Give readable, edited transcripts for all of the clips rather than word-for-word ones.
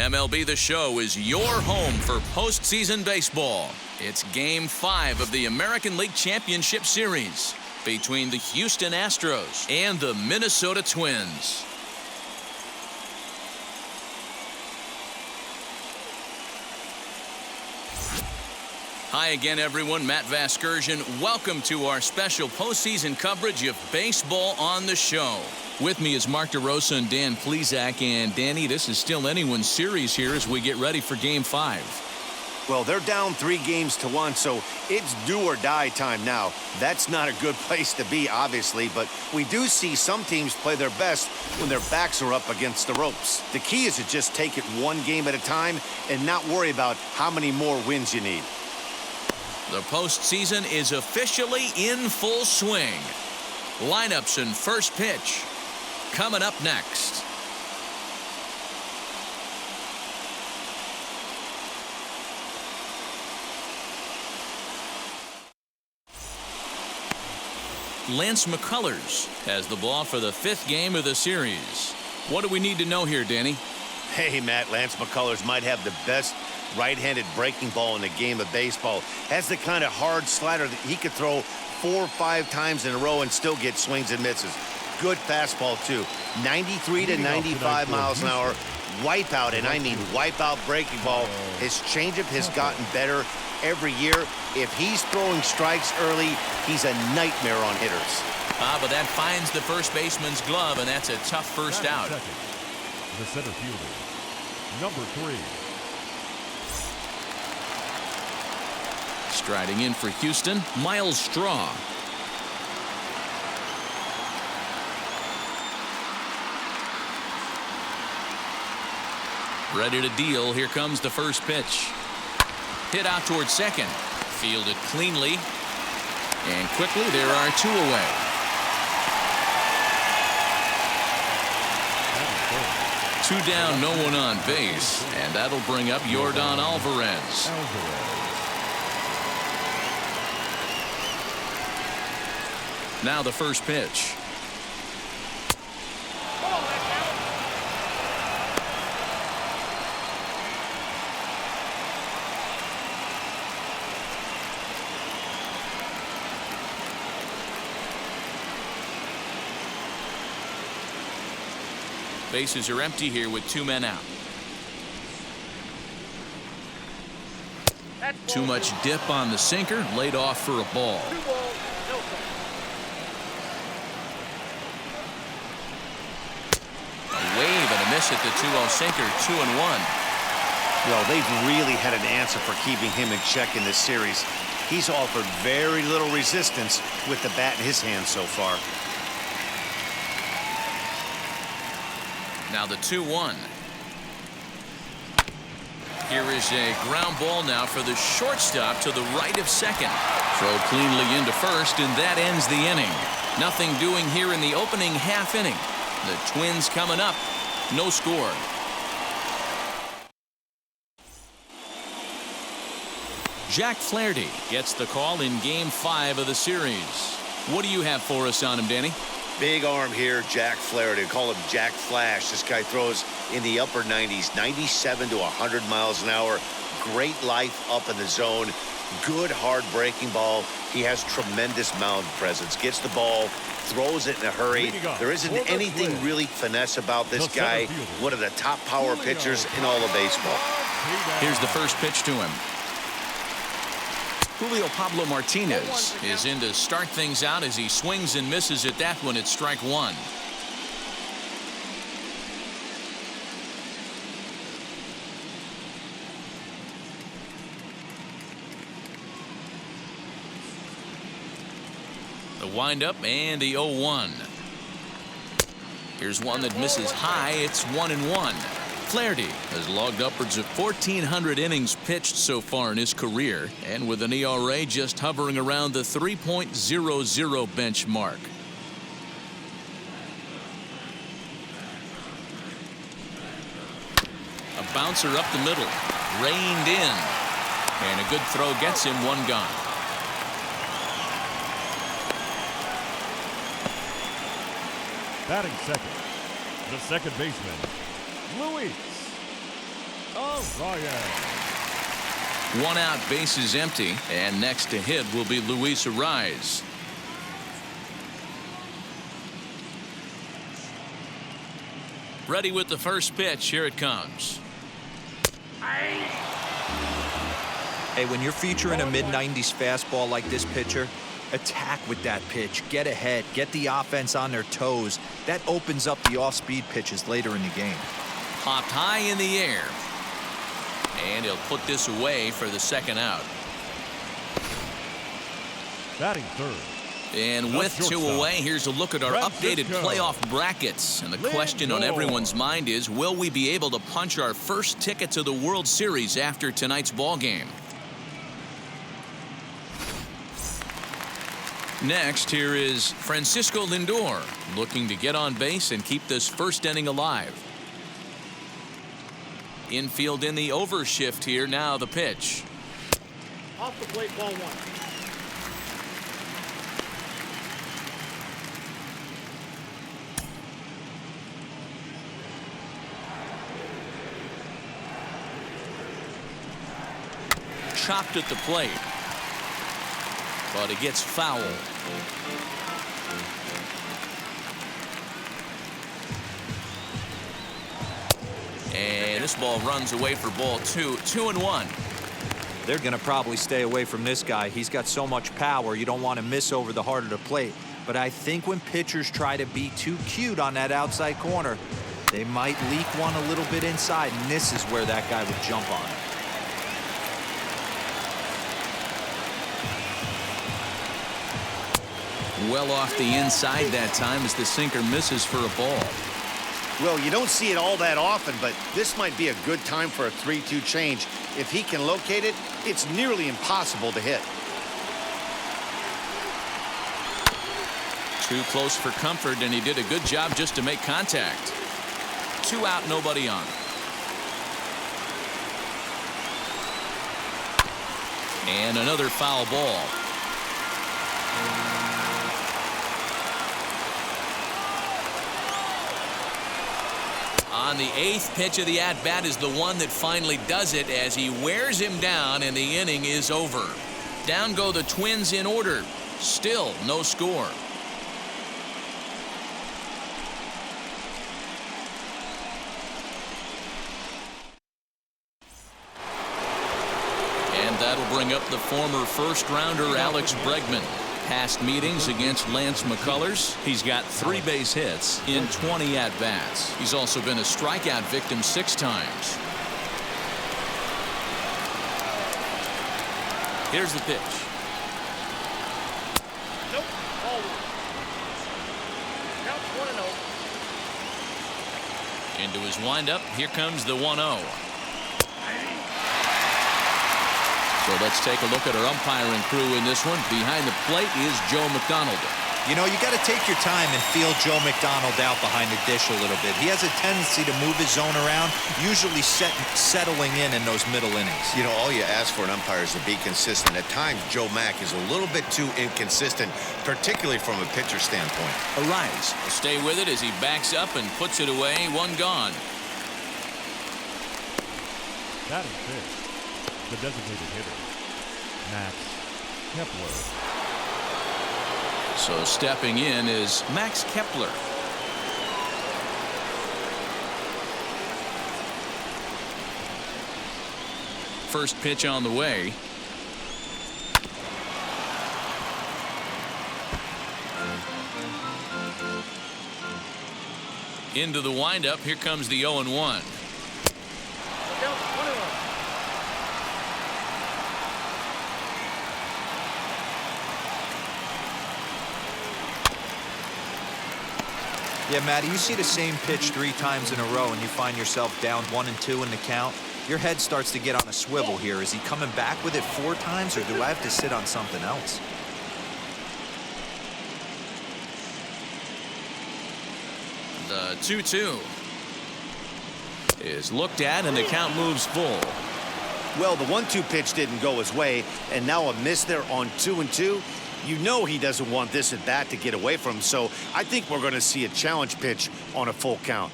MLB The Show is your home for postseason baseball. It's Game 5 of the American League Championship Series between the Houston Astros and the Minnesota Twins. Hi again, everyone. Matt Vasgersian. Welcome to our special postseason coverage of Baseball on the Show. With me is Mark DeRosa and Dan Plesac. And Danny, this is still anyone's series here as we get ready for Game 5. Well, they're down 3-1, so it's do or die time now. That's not a good place to be, obviously, but we do see some teams play their best when their backs are up against the ropes. The key is to just take it one game at a time and not worry about how many more wins you need. The postseason is officially in full swing. Lineups and first pitch coming up next. Lance McCullers has the ball for the 5th game of the series. What do we need to know here, Danny? Hey, Matt, Lance McCullers might have the best right-handed breaking ball in the game of baseball. Has the kind of hard slider that he could throw 4 or 5 times in a row and still get swings and misses. Good fastball, too. 93 to 95 miles an hour. Wipeout, and I mean wipeout breaking ball. His changeup has gotten better every year. If he's throwing strikes early, he's a nightmare on hitters. But that finds the first baseman's glove, and that's a tough first out. The center fielder, number 3. Striding in for Houston, Miles Straw. Ready to deal. Here comes the first pitch. Hit out towards second. Fielded cleanly. And quickly, there are 2 away. Two down, no one on base. And that'll bring up Yordan Alvarez. Now the first pitch. Bases are empty here with 2 men out. Too much dip on the sinker, laid off for a ball. A wave and a miss at the 2-0 sinker, 2-1. Well, they've really had an answer for keeping him in check in this series. He's offered very little resistance with the bat in his hand so far. Now the 2-1. Here is a ground ball now for the shortstop to the right of second. Throw cleanly into first, and that ends the inning. Nothing doing here in the opening half inning. The Twins coming up. No score. Jack Flaherty gets the call in Game 5 of the series. What do you have for us on him, Danny? Big arm here, Jack Flaherty. Call him Jack Flash. This guy throws in the upper 90s, 97 to 100 miles an hour. Great life up in the zone. Good hard breaking ball. He has tremendous mound presence. Gets the ball, throws it in a hurry. There isn't anything really finesse about this guy. One of the top power pitchers in all of baseball. Here's the first pitch to him. Julio Pablo Martinez is in to start things out as he swings and misses at that one at strike 1. The windup and the 0-1. Here's one that misses high. It's 1-1. Flaherty has logged upwards of 1,400 innings pitched so far in his career, and with an ERA just hovering around the 3.00 benchmark. A bouncer up the middle, reined in, and a good throw gets him 1 gone. Batting second, the second baseman, Luis. Ryan. One out, bases empty, and next to hit will be Luis Ariz. Ready with the first pitch. Here it comes. Hey, when you're featuring a mid-90s fastball like this pitcher, attack with that pitch. Get ahead. Get the offense on their toes. That opens up the off-speed pitches later in the game. Popped high in the air. And he'll put this away for the second out. Batting third. And with two away, here's a look at our updated playoff brackets. And the question on everyone's mind is, will we be able to punch our first ticket to the World Series after tonight's ball game? Next, here is Francisco Lindor, looking to get on base and keep this first inning alive. Infield in the overshift here. Now the pitch. Off the plate, ball one. Chopped at the plate. But it gets foul. And this ball runs away for ball two. 2-1. They're going to probably stay away from this guy. He's got so much power, you don't want to miss over the heart of the plate. But I think when pitchers try to be too cute on that outside corner, they might leak one a little bit inside, and this is where that guy would jump on it. Well off the inside that time as the sinker misses for a ball. Well, you don't see it all that often, but this might be a good time for a 3-2 change. If he can locate it, it's nearly impossible to hit. Too close for comfort, and he did a good job just to make contact. 2 out, nobody on. And another foul ball. On the 8th pitch of the at-bat is the one that finally does it as he wears him down, and the inning is over. Down go the Twins in order. Still no score. And that'll bring up the former first-rounder Alex Bregman. Past meetings against Lance McCullers, he's got 3 base hits in 20 at-bats. He's also been a strikeout victim 6 times. Here's the pitch. Nope, ball one. Count 1-0. Into his windup, here comes the 1-0. So let's take a look at our umpiring crew in this one. Behind the plate is Joe McDonald. You know, you got to take your time and feel Joe McDonald out behind the dish a little bit. He has a tendency to move his zone around, usually settling in those middle innings. You know, all you ask for an umpire is to be consistent. At times, Joe Mack is a little bit too inconsistent, particularly from a pitcher standpoint. Ariz will stay with it as he backs up and puts it away. 1 gone. Batting fifth. The designated hitter, Max Kepler. So stepping in is Max Kepler. First pitch on the way. Into the windup. Here comes the 0-1. Count 1-1. Yeah, Matty, you see the same pitch 3 times in a row and you find yourself down 1-2 in the count. Your head starts to get on a swivel here. Is he coming back with it 4 times, or do I have to sit on something else? The 2-2 is looked at, and the count moves full. Well, the 1-2 pitch didn't go his way, and now a miss there on 2-2. You know he doesn't want this at bat to get away from him, so I think we're going to see a challenge pitch on a full count.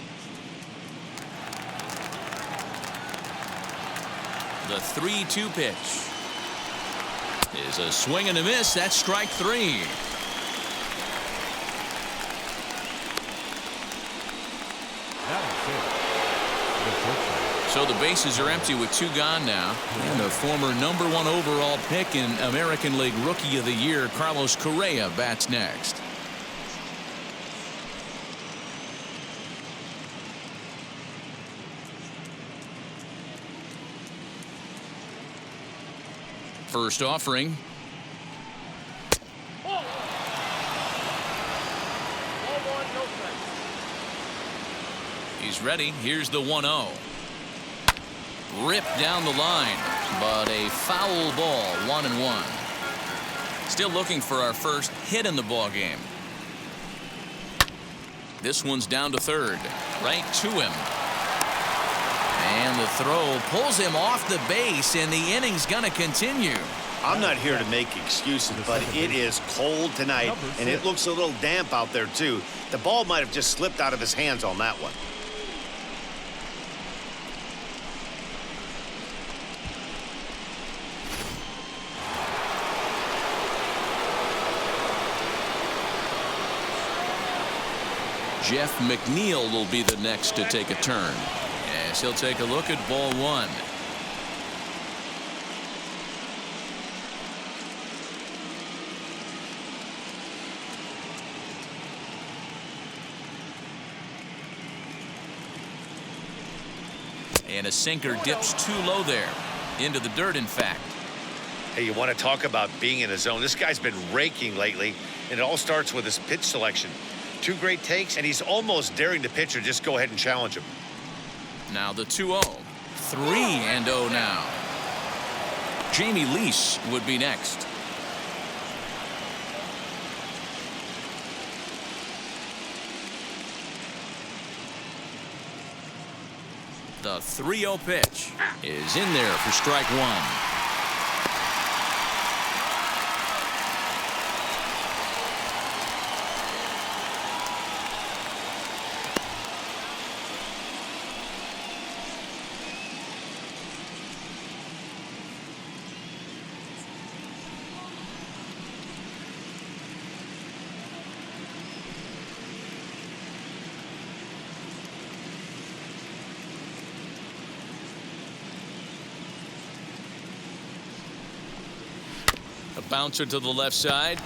The 3-2 pitch is a swing and a miss. That's strike 3. So the bases are empty with 2 gone now. And the former #1 overall pick in American League Rookie of the Year, Carlos Correa, bats next. First offering. Ball 1, no strikes. He's ready. Here's the 1-0. Ripped down the line, but a foul ball. 1-1. Still looking for our first hit in the ball game. This one's down to third, right to him. And the throw pulls him off the base, and the inning's going to continue. I'm not here to make excuses, but it is cold tonight, and it looks a little damp out there, too. The ball might have just slipped out of his hands on that one. Jeff McNeil will be the next to take a turn, as he'll take a look at ball 1. And a sinker dips too low there. Into the dirt, in fact. Hey, you want to talk about being in a zone? This guy's been raking lately, and it all starts with his pitch selection. 2 great takes, and he's almost daring the pitcher just go ahead and challenge him. Now the 2-0. 3-0 now. Jamie Lease would be next. The 3-0 pitch is in there for strike 1. A bouncer to the left side.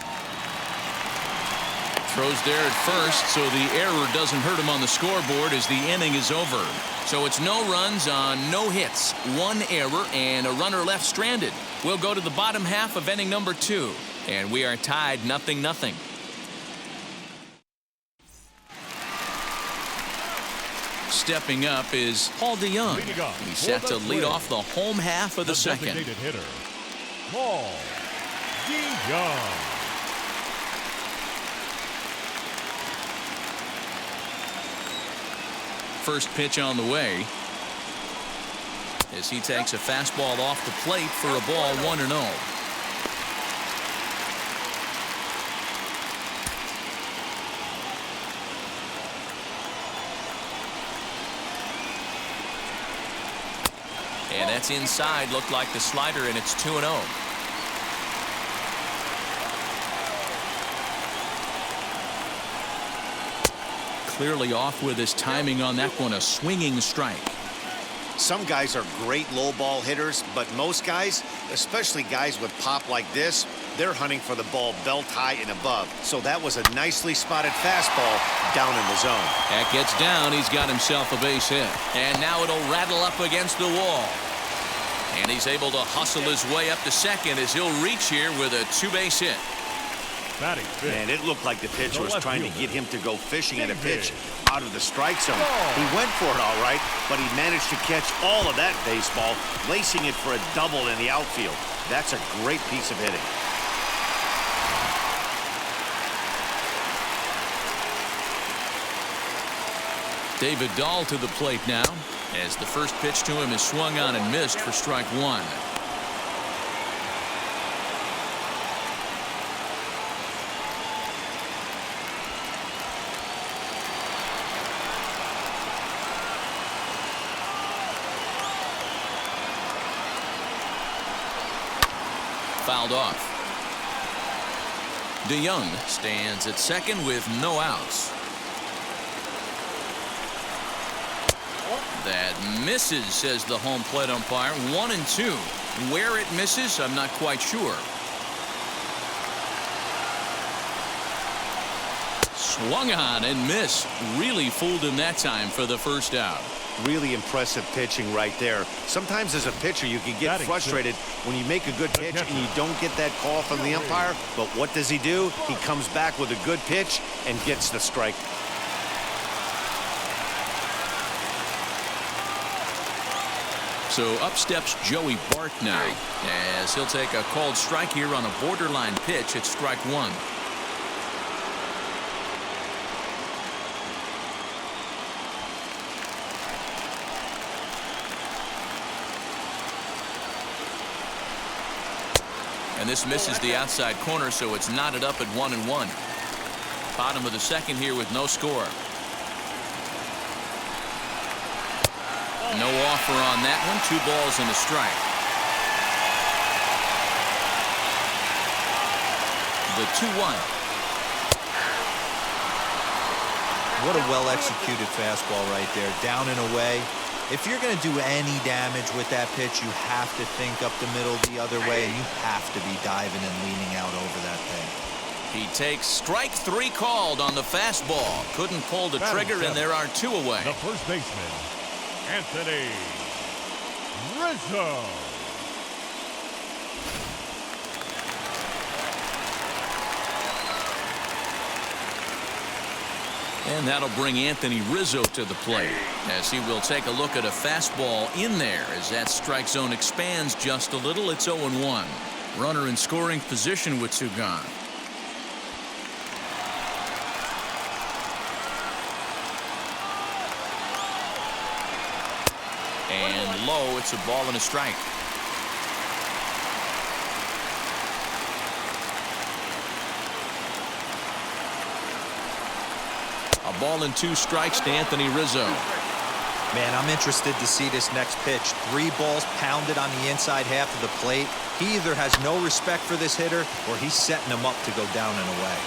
Throws there at first, so the error doesn't hurt him on the scoreboard as the inning is over. So it's no runs on no hits. 1 error and a runner left stranded. We'll go to the bottom half of inning number 2. And we are tied 0-0. Stepping up is Paul DeYoung. He's set to lead off the home half of the second. Designated hitter, Paul DeYoung. First pitch on the way as he takes a fastball off the plate for a ball. 1-0. And that's inside. Looked like the slider, and it's 2-0. Clearly off with his timing on that one. A swinging strike. Some guys are great low ball hitters, but most guys, especially guys with pop like this, they're hunting for the ball belt high and above. So that was a nicely spotted fastball down in the zone. That gets down. He's got himself a base hit. And now it'll rattle up against the wall. And he's able to hustle his way up to second as he'll reach here with a 2-base hit. And it looked like the pitcher was trying to get him to go fishing at a pitch out of the strike zone. He went for it all right, but he managed to catch all of that baseball, lacing it for a double in the outfield. That's a great piece of hitting. David Dahl to the plate now as the first pitch to him is swung on and missed for strike 1. fouled off. DeYoung stands at second with no outs. That misses, says the home plate umpire. 1-2. Where it misses, I'm not quite sure. Swung on and missed. Really fooled him that time for the first out. Really impressive pitching right there. Sometimes as a pitcher you can get frustrated when you make a good pitch and you don't get that call from the umpire. But what does he do? He comes back with a good pitch and gets the strike. So up steps Joey Bart now, as he'll take a called strike here on a borderline pitch at strike one. And this misses the outside corner, so it's knotted up at 1-1. Bottom of the second here with no score. No offer on that one. 2 balls and a strike. The 2-1. What a well-executed fastball right there. Down and away. If you're going to do any damage with that pitch, you have to think up the middle the other way, and you have to be diving and leaning out over that thing. He takes strike 3 called on the fastball. Couldn't pull the trigger, and there are 2 away. The first baseman, Anthony Rizzo. And that'll bring Anthony Rizzo to the plate, as he will take a look at a fastball in there as that strike zone expands just a little. It's 0-1. Runner in scoring position with 2 gone. And low, it's a ball and a strike. A ball and 2 strikes to Anthony Rizzo. Man, I'm interested to see this next pitch. 3 balls pounded on the inside half of the plate. He either has no respect for this hitter or he's setting him up to go down and away.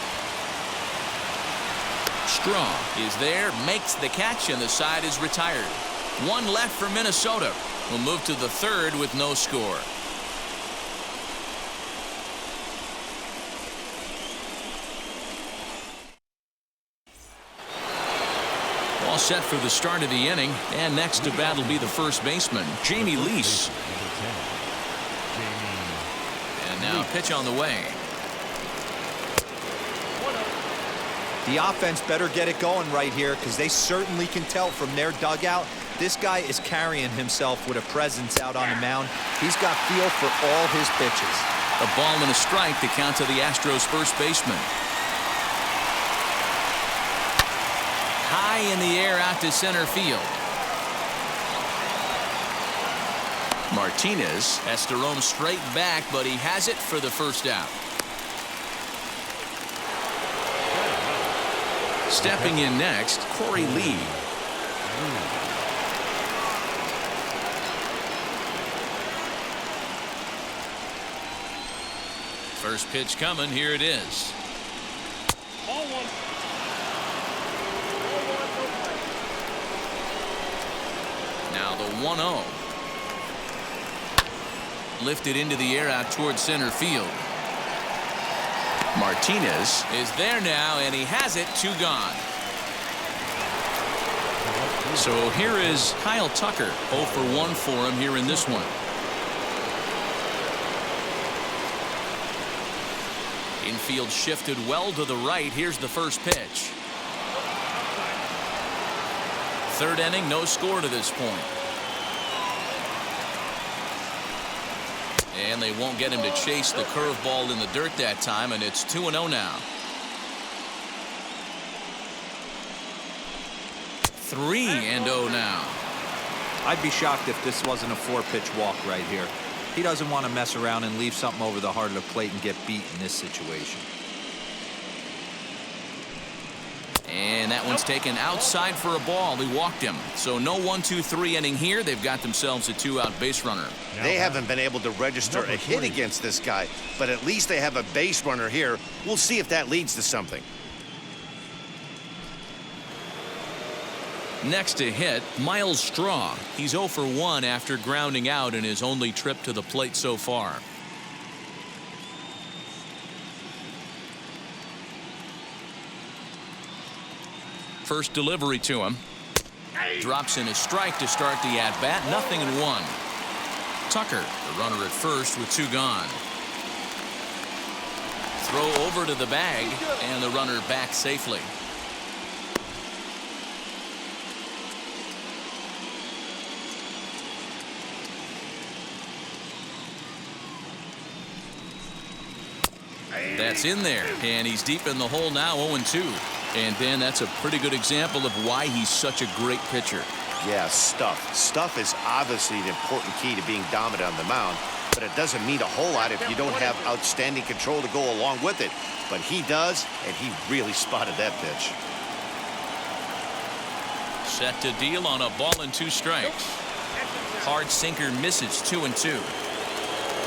Strong is there, makes the catch, and the side is retired. 1 left for Minnesota. We'll move to the 3rd with no score. All set for the start of the inning, and next to bat will be the first baseman, Jamie Lease. And now pitch on the way. The offense better get it going right here, because they certainly can tell from their dugout this guy is carrying himself with a presence out on the mound. He's got feel for all his pitches. A ball and a strike to count to the Astros first baseman. High in the air out to center field. Martinez has to roam straight back, but he has it for the first out. Stepping in next, Corey Lee. First pitch coming. Here it is. Ball 1. Now the 1-0. Lifted into the air out towards center field. Martinez is there now, and he has it. 2 gone. So here is Kyle Tucker. 0 for 1 for him here in this one. Infield shifted well to the right. Here's the first pitch. 3rd inning, no score to this point. And they won't get him to chase the curveball in the dirt that time, and it's 2-0 now. 3-0 now. I'd be shocked if this wasn't a 4-pitch walk right here. He doesn't want to mess around and leave something over the heart of the plate and get beat in this situation. And that one's taken outside for a ball. He walked him. So no 1-2-3 inning here. They've got themselves a 2-out base runner. They haven't been able to register a hit against this guy, but at least they have a base runner here. We'll see if that leads to something. Next to hit, Miles Straw. He's 0 for 1 after grounding out in his only trip to the plate so far. First delivery to him. Drops in a strike to start the at-bat. 0-1. Tucker, the runner at first with 2 gone. Throw over to the bag, and the runner back safely. That's in there, and he's deep in the hole now, 0-2. And Dan, that's a pretty good example of why he's such a great pitcher. Yeah, stuff. Stuff is obviously the important key to being dominant on the mound, but it doesn't mean a whole lot if you don't have outstanding control to go along with it. But he does, and he really spotted that pitch. Set to deal on a ball and 2 strikes. Hard sinker misses, 2-2.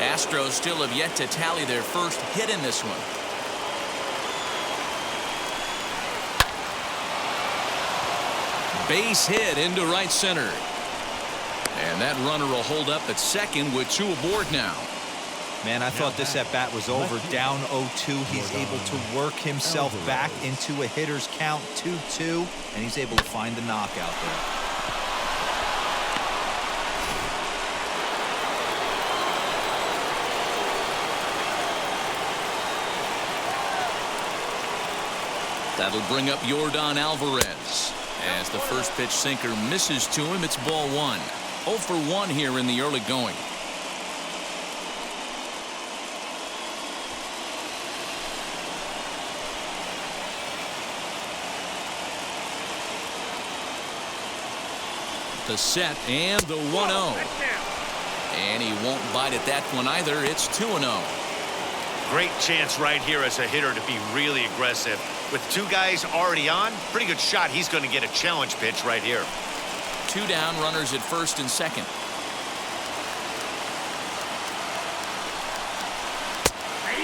Astros still have yet to tally their first hit in this one. Base hit into right center. And that runner will hold up at second with 2 aboard now. Man, I thought this at bat was over. Down 0-2. He's able to work himself back into a hitter's count, 2-2, and he's able to find the knockout there. That'll bring up Yordan Alvarez. As the first pitch sinker misses to him, it's ball 1. 0 for 1 here in the early going. The set and the 1-0. And he won't bite at that one either. It's 2-0. Great chance right here as a hitter to be really aggressive. With 2 guys already on, pretty good shot. He's going to get a challenge pitch right here. 2 down, runners at first and second.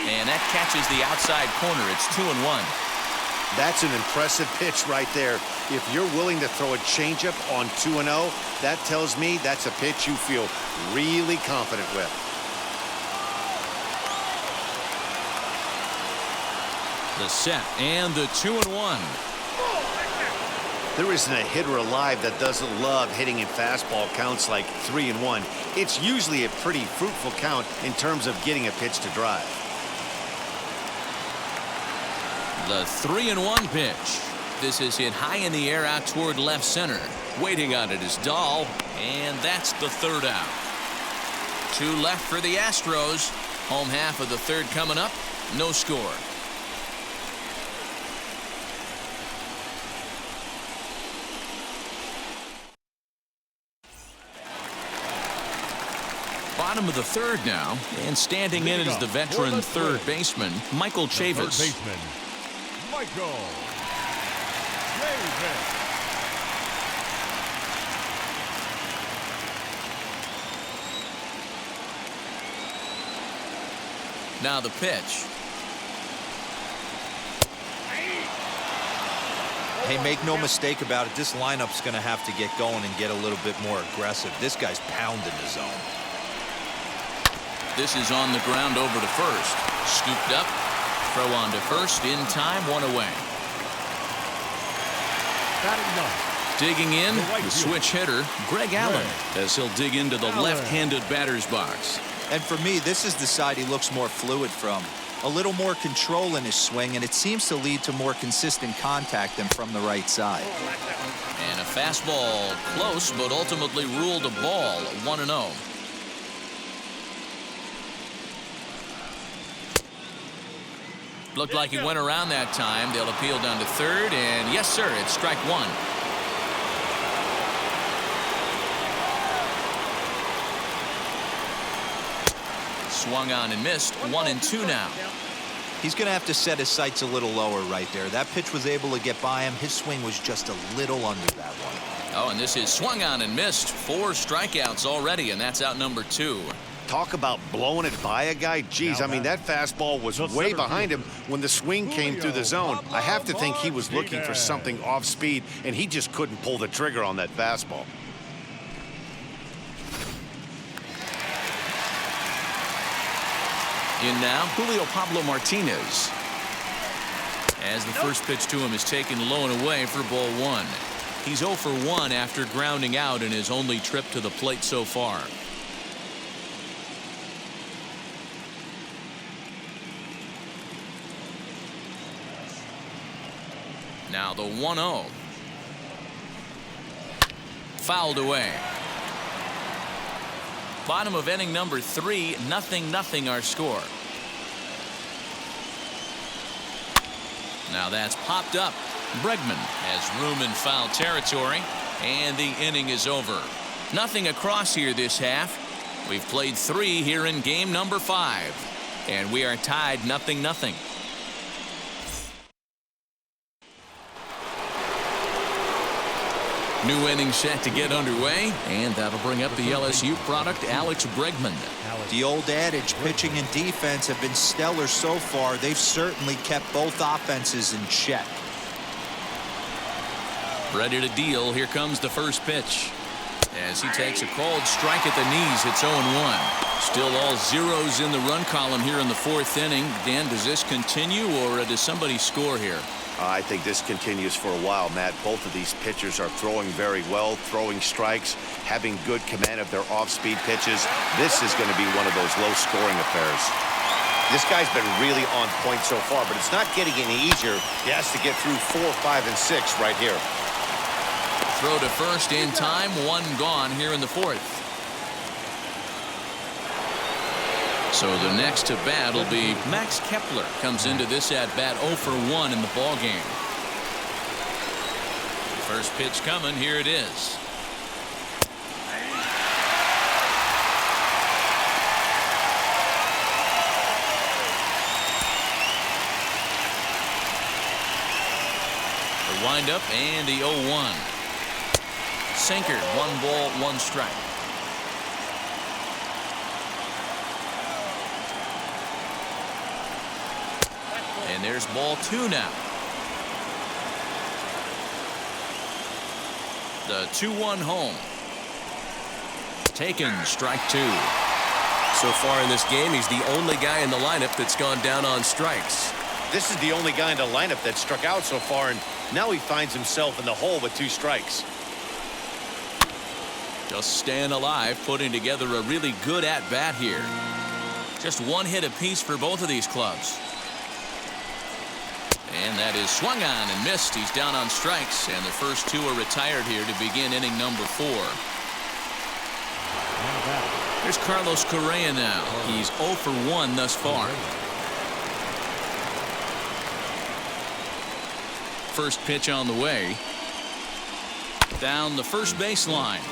And that catches the outside corner. It's 2-1. That's an impressive pitch right there. If you're willing to throw a changeup on 2-0, that tells me that's a pitch you feel really confident with. The set and the 2-1. There isn't a hitter alive that doesn't love hitting in fastball counts like 3-1. It's usually a pretty fruitful count in terms of getting a pitch to drive. The 3-1 pitch. This is hit high in the air out toward left center. Waiting on it is Dahl, and that's the 3rd out. 2 left for the Astros. Home half of the 3rd coming up. No score. Bottom of the 3rd now, and standing in is the veteran 3rd baseman, Michael Chavis. Third baseman, Michael Chavis. Now the pitch. Hey, make no mistake about it. This lineup's going to have to get going and get a little bit more aggressive. This guy's pounding the zone. This is on the ground over to first. Scooped up. Throw on to first. In time. 1 away. Digging in, the switch hitter, Greg Allen, as he'll dig into the left-handed batter's box. And for me, this is the side he looks more fluid from. A little more control in his swing, and it seems to lead to more consistent contact than from the right side. And a fastball close, but ultimately ruled a ball. 1-0. Looked like he went around that time. They'll appeal down to 3rd, and yes, sir, it's strike 1. Swung on and missed. 1-2 now. He's going to have to set his sights a little lower right there. That pitch was able to get by him. His swing was just a little under that one. Oh, and this is swung on and missed. 4 strikeouts already, and that's out number 2. Talk about blowing it by a guy. Geez, I mean, that fastball was way behind him when the swing came through the zone. I have to think he was looking for something off speed, and he just couldn't pull the trigger on that fastball. In now, Julio Pablo Martinez. As the first pitch to him is taken low and away for ball 1. He's 0 for 1 after grounding out in his only trip to the plate so far. Now the 1-0. Fouled away. Bottom of inning number 3, 0-0 our score. Now that's popped up. Bregman has room in foul territory, and the inning is over. Nothing across here this half. We've played 3 here in game number 5, and we are tied 0-0. New inning set to get underway, and that'll bring up the LSU product, Alex Bregman. The old adage, pitching and defense have been stellar so far. They've certainly kept both offenses in check. Ready to deal. Here comes the first pitch. As he takes a called strike at the knees, it's 0-1. Still all zeros in the run column here in the 4th inning. Dan, does this continue, or does somebody score here? I think this continues for a while, Matt. Both of these pitchers are throwing very well, throwing strikes, having good command of their off-speed pitches. This is going to be one of those low-scoring affairs. This guy's been really on point so far, but it's not getting any easier. He has to get through 4, 5, and 6 right here. Throw to first in time. 1 gone here in the 4th. So the next to bat will be Max Kepler. Comes into this at bat 0 for 1 in the ball game. First pitch coming. Here it is. The windup and the 0-1. Sinker. 1 ball, 1 strike. And there's ball 2 now. The 2-1 home. Taken, strike 2. So far in this game, he's the only guy in the lineup that's gone down on strikes. This is the only guy in the lineup that struck out so far, and now he finds himself in the hole with 2 strikes. Just staying alive, putting together a really good at-bat here. Just 1 hit apiece for both of these clubs. And that is swung on and missed. He's down on strikes, and the first 2 are retired here to begin inning number 4. There's Carlos Correa now. He's 0 for 1 thus far. First pitch on the way. Down the first baseline.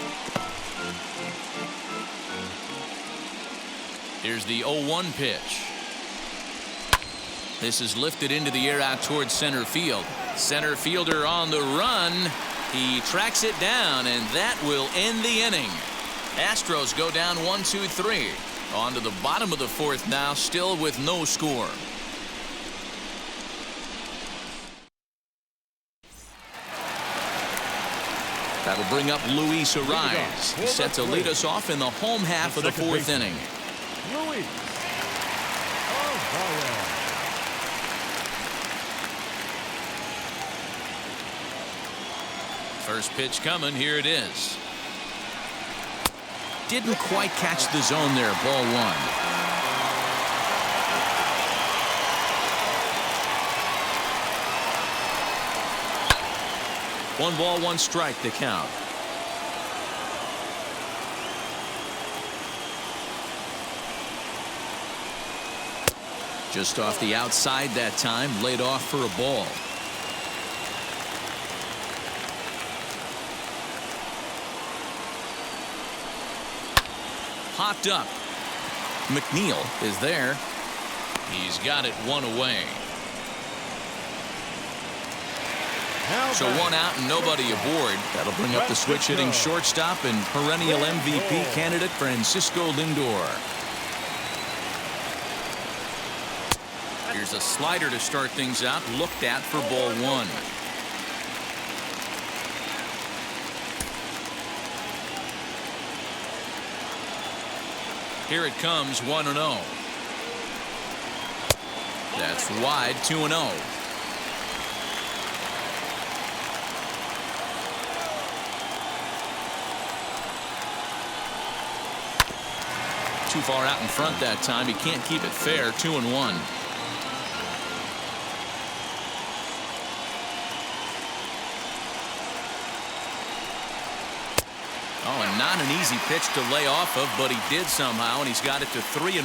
Here's the 0-1 pitch. This is lifted into the air out towards center field. Center fielder on the run. He tracks it down, and that will end the inning. Astros go down 1-2-3. On to the bottom of the 4th now, still with no score. That'll bring up Luis Ariz. He's set to lead us off in the home half of the 4th inning. Luis. First pitch coming. Here it is. Didn't quite catch the zone there. Ball 1. 1 ball, 1 strike to count. Just off the outside that time, laid off for a ball. Popped up. McNeil is there. He's got it one away. So one out and nobody aboard. That'll bring up the switch-hitting shortstop and perennial MVP candidate Francisco Lindor. Here's a slider to start things out, looked at for ball one. Here it comes, 1-0. That's wide, 2-0. Too far out in front that time. He can't keep it fair. 2-1. Oh, and not an easy pitch to lay off of, but he did somehow, and he's got it to 3-1.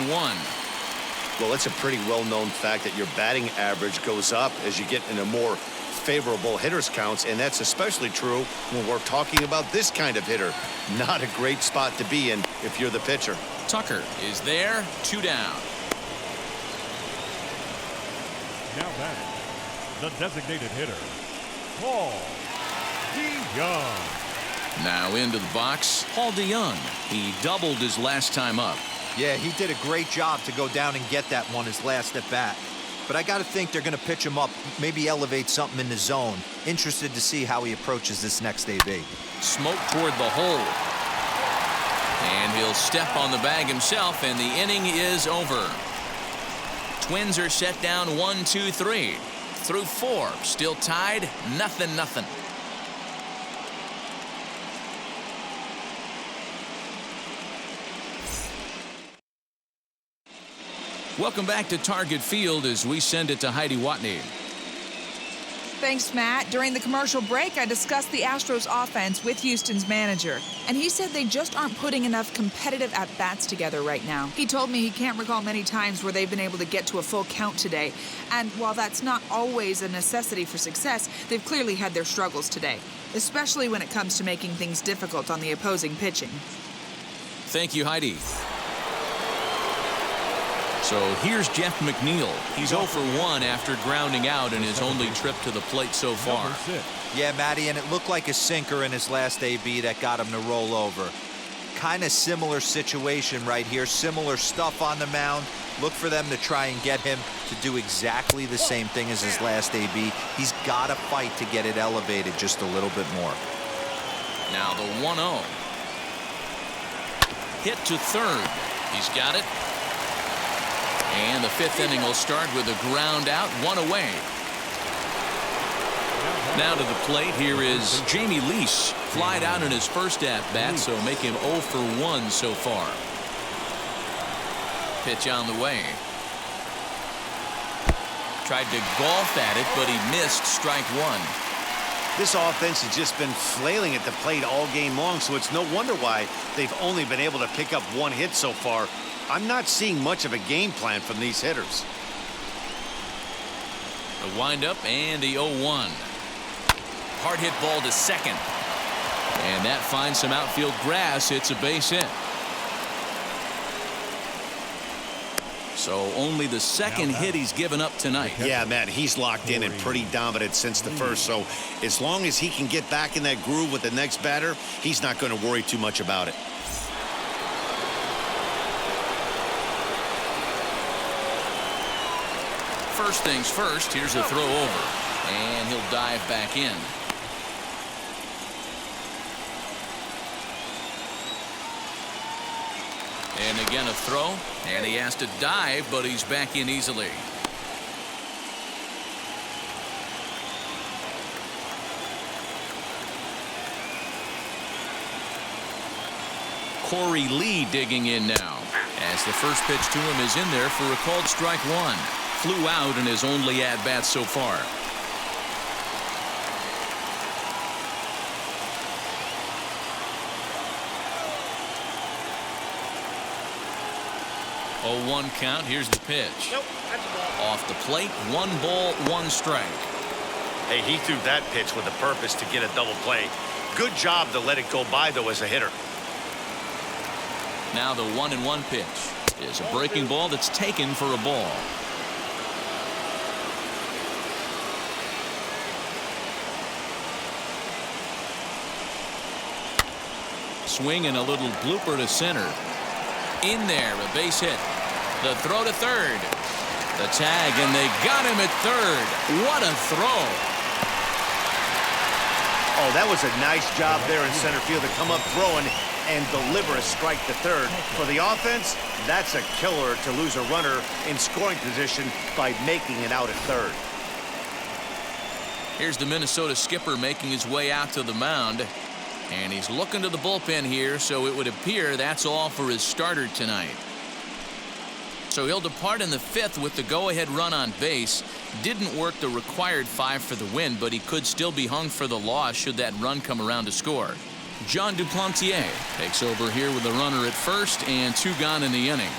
Well, it's a pretty well-known fact that your batting average goes up as you get into more favorable hitters counts, and that's especially true when we're talking about this kind of hitter. Not a great spot to be in if you're the pitcher. Tucker is there, 2 down. Now batting, the designated hitter, Paul DeYoung. Now into the box, Paul DeYoung. He doubled his last time up. Yeah, he did a great job to go down and get that one his last at bat. But I got to think they're going to pitch him up, maybe elevate something in the zone. Interested to see how he approaches this next AB. Smoke toward the hole. And he'll step on the bag himself, and the inning is over. Twins are set down 1-2-3 through 4. Still tied, 0-0. Welcome back to Target Field as we send it to Heidi Watney. Thanks, Matt. During the commercial break, I discussed the Astros offense with Houston's manager, and he said they just aren't putting enough competitive at-bats together right now. He told me he can't recall many times where they've been able to get to a full count today, and while that's not always a necessity for success, they've clearly had their struggles today, especially when it comes to making things difficult on the opposing pitching. Thank you, Heidi. So here's Jeff McNeil. He's 0 for 1 after grounding out in his only trip to the plate so far. Yeah, Matty, and it looked like a sinker in his last AB that got him to roll over. Kind of similar situation right here. Similar stuff on the mound. Look for them to try and get him to do exactly the same thing as his last AB. He's got to fight to get it elevated just a little bit more. Now the 1-0. Hit to third. He's got it. And the 5th inning will start with a ground out, 1 away. Now to the plate, here is Jamie Lease. Flied out in his first at-bat, so make him 0 for 1 so far. Pitch on the way. Tried to golf at it, but he missed strike 1. This offense has just been flailing at the plate all game long, so it's no wonder why they've only been able to pick up 1 hit so far. I'm not seeing much of a game plan from these hitters. The windup and the 0-1. Hard hit ball to second. And that finds some outfield grass. It's a base hit. So only the second hit he's given up tonight. Yeah, Matt, he's locked in and pretty dominant since the first. So as long as he can get back in that groove with the next batter, he's not going to worry too much about it. First things first, here's a throw over, and he'll dive back in. And again a throw, and he has to dive, but he's back in easily. Corey Lee digging in now, as the first pitch to him is in there for a called strike 1. Flew out in his only at-bat so far. Oh, 1 count. Here's the pitch. Nope, that's a ball. Off the plate, 1 ball, 1 strike. Hey, he threw that pitch with a purpose to get a double play. Good job to let it go by, though, as a hitter. Now the 1-1 pitch is a breaking ball that's taken for a ball. swing and a little blooper to center. In there, a base hit. The throw to third. The tag, and they got him at third. What a throw. Oh, that was a nice job there in center field to come up throwing and deliver a strike to third. For the offense, that's a killer to lose a runner in scoring position by making it out at third. Here's the Minnesota skipper making his way out to the mound. And he's looking to the bullpen here, so it would appear that's all for his starter tonight. So he'll depart in the fifth with the go-ahead run on base. Didn't work the required 5 for the win, but he could still be hung for the loss should that run come around to score. John Duplantier takes over here with the runner at first and 2 gone in the inning.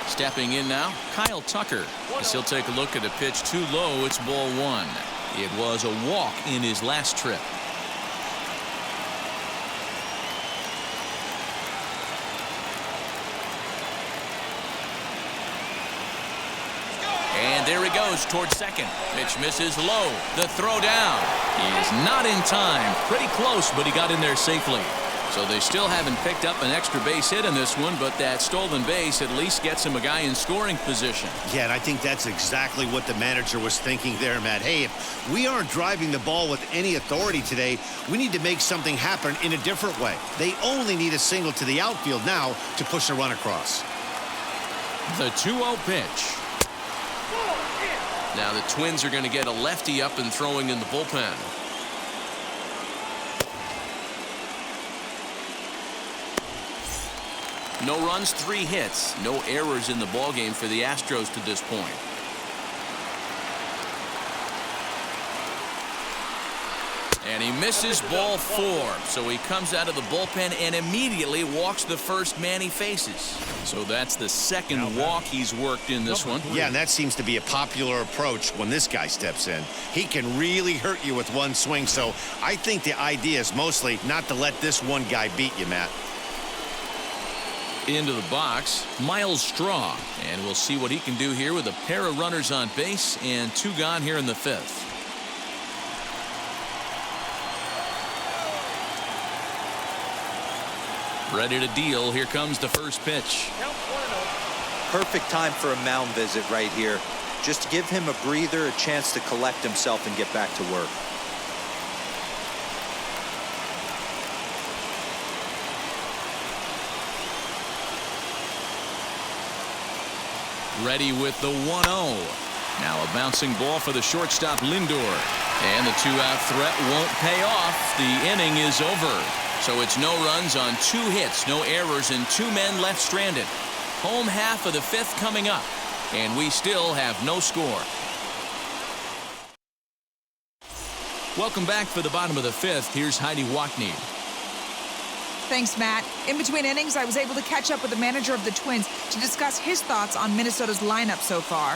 Stepping in now, Kyle Tucker, as he'll take a look at a pitch too low. It's ball 1. It was a walk in his last trip. And there he goes towards second. Pitch misses low. The throw down. He is not in time. Pretty close, but he got in there safely. So they still haven't picked up an extra base hit in this one, but that stolen base at least gets him a guy in scoring position. Yeah, and I think that's exactly what the manager was thinking there, Matt. Hey, if we aren't driving the ball with any authority today, we need to make something happen in a different way. They only need a single to the outfield now to push a run across. The 2-0 pitch. Now the Twins are going to get a lefty up and throwing in the bullpen. No runs, 3 hits, no errors in the ballgame for the Astros to this point. And he misses ball 4, so he comes out of the bullpen and immediately walks the first man he faces. So that's the second walk he's worked in this one. Yeah, and that seems to be a popular approach when this guy steps in. He can really hurt you with one swing, so I think the idea is mostly not to let this one guy beat you, Matt. Into the box, Miles Straw, and we'll see what he can do here with a pair of runners on base and 2 gone here in the 5th. Ready to deal. Here comes the first pitch. Perfect time for a mound visit right here. Just to give him a breather, a chance to collect himself and get back to work. Ready with the 1-0. Now a bouncing ball for the shortstop Lindor. And the 2-out threat won't pay off. The inning is over. So it's no runs on 2 hits, no errors, and 2 men left stranded. Home half of the 5th coming up. And we still have no score. Welcome back for the bottom of the 5th. Here's Heidi Wackney. Thanks, Matt. In between innings, I was able to catch up with the manager of the Twins to discuss his thoughts on Minnesota's lineup so far.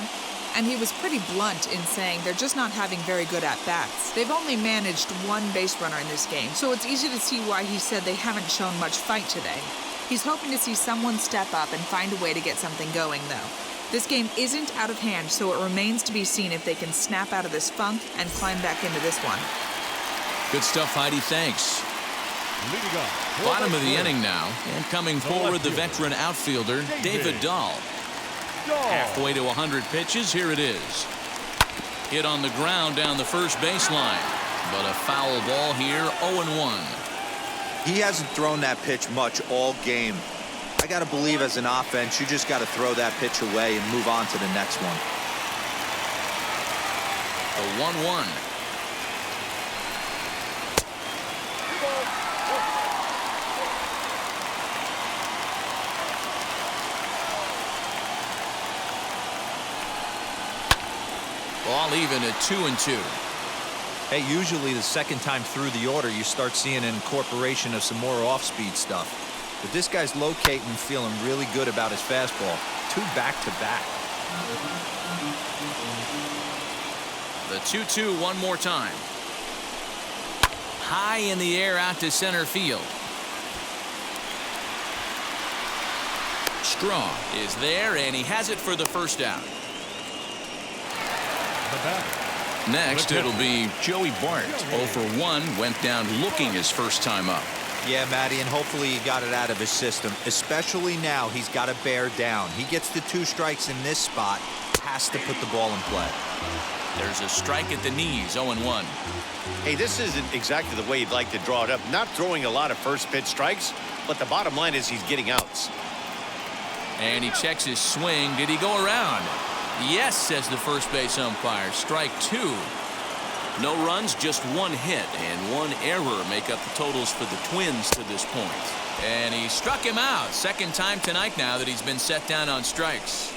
And he was pretty blunt in saying they're just not having very good at-bats. They've only managed 1 base runner in this game, so it's easy to see why he said they haven't shown much fight today. He's hoping to see someone step up and find a way to get something going, though. This game isn't out of hand, so it remains to be seen if they can snap out of this funk and climb back into this one. Good stuff, Heidi. Thanks. Bottom of the inning now, and coming forward, the veteran outfielder, David Dahl. Halfway to 100 pitches, here it is. Hit on the ground down the first baseline, but a foul ball here, 0-1. He hasn't thrown that pitch much all game. I got to believe as an offense, you just got to throw that pitch away and move on to the next one. The 1-1. Ball even at 2-2. Hey, usually the second time through the order, you start seeing an incorporation of some more off-speed stuff. But this guy's locating and feeling really good about his fastball. 2 back-to-back. The 2-2 one more time. high in the air out to center field. Straw is there, and he has it for the first out. The batter. Next, it'll be Joey Bart. 0 for 1, went down looking his first time up. Yeah, Matty, and hopefully he got it out of his system. Especially now, he's got to bear down. He gets the 2 strikes in this spot, has to put the ball in play. There's a strike at the knees, 0-1. Hey, this isn't exactly the way you'd like to draw it up. Not throwing a lot of first pitch strikes, but the bottom line is he's getting outs. And he checks his swing. Did he go around? Yes, says the first base umpire. Strike 2. No runs, just 1 hit, and 1 error make up the totals for the Twins to this point. And he struck him out. Second time tonight now that he's been set down on strikes.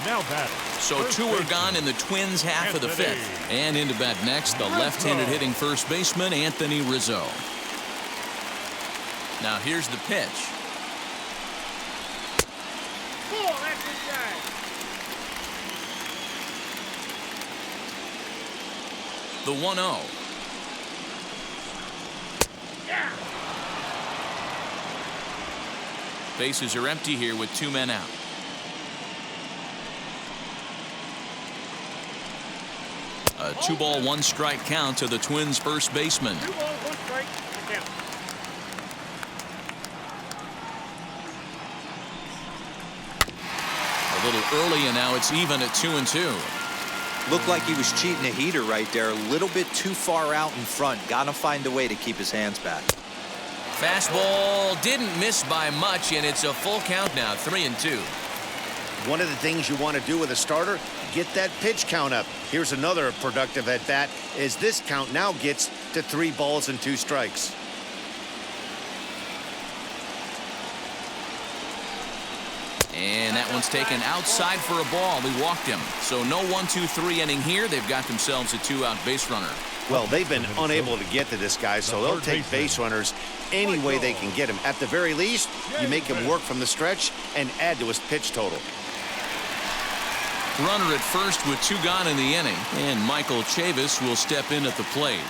Now batting. So 2 are gone in the Twins' half of the 5th. And into bat next, the left-handed hitting first baseman, Anthony Rizzo. Now here's the pitch. The 1-0. Bases are empty here with 2 men out. A 2-ball, 1-strike count to the Twins' first baseman. 2 balls, 1 strike. Count. A little early, and now it's even at 2-2. Looked like he was cheating a heater right there. A little bit too far out in front. Got to find a way to keep his hands back. Fastball didn't miss by much, and it's a full count now, 3-2. One of the things you want to do with a starter, get that pitch count up. Here's another productive at bat as this count now gets to 3 balls and 2 strikes. And that one's taken outside for a ball. He walked him. So no 1-2-3 inning here. They've got themselves a 2-out base runner. Well, they've been unable to get to this guy, so they'll take base runners any way they can get him. At the very least, you make him work from the stretch and add to his pitch total. Runner at first with 2 gone in the inning, and Michael Chavis will step in at the plate.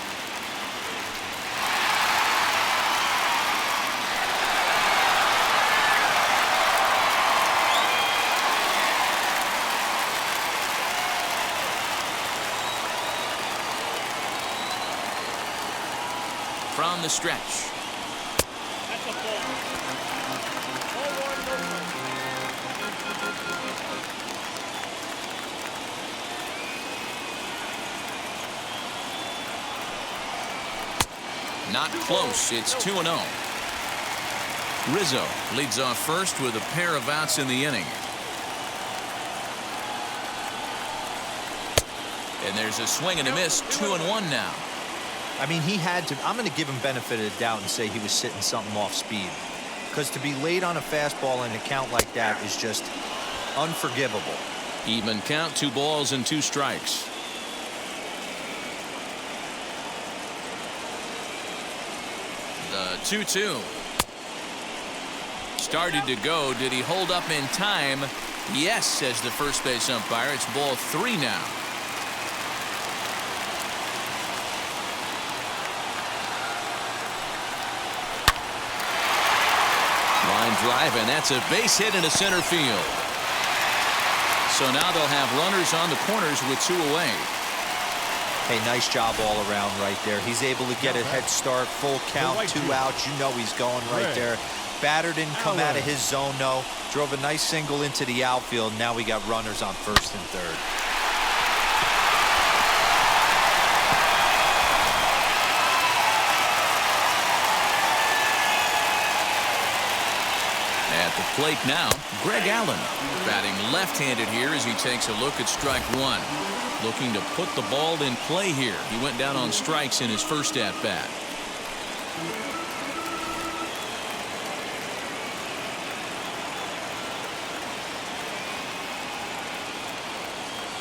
From the stretch. That's a ball. 0-1, no strike. Not close. It's 2-0. Rizzo leads off first with a pair of outs in the inning. And there's a swing and a miss. 2-1 now. I mean, he had to. I'm going to give him benefit of the doubt and say he was sitting something off speed. Because to be late on a fastball in a count like that is just unforgivable. Even count, 2 balls and 2 strikes. The 2-2. Started to go. Did he hold up in time? Yes, says the first base umpire. It's ball 3 now. Line drive, and that's a base hit into center field. So now they'll have runners on the corners with 2 away. Hey, nice job all around right there. He's able to get a head start, full count, 2 outs. You know he's going right there. Batter didn't come out of his zone, no. Drove a nice single into the outfield. Now we got runners on first and third. At the plate now, Greg Allen, batting left-handed here as he takes a look at strike 1. Looking to put the ball in play here. He went down on strikes in his first at-bat.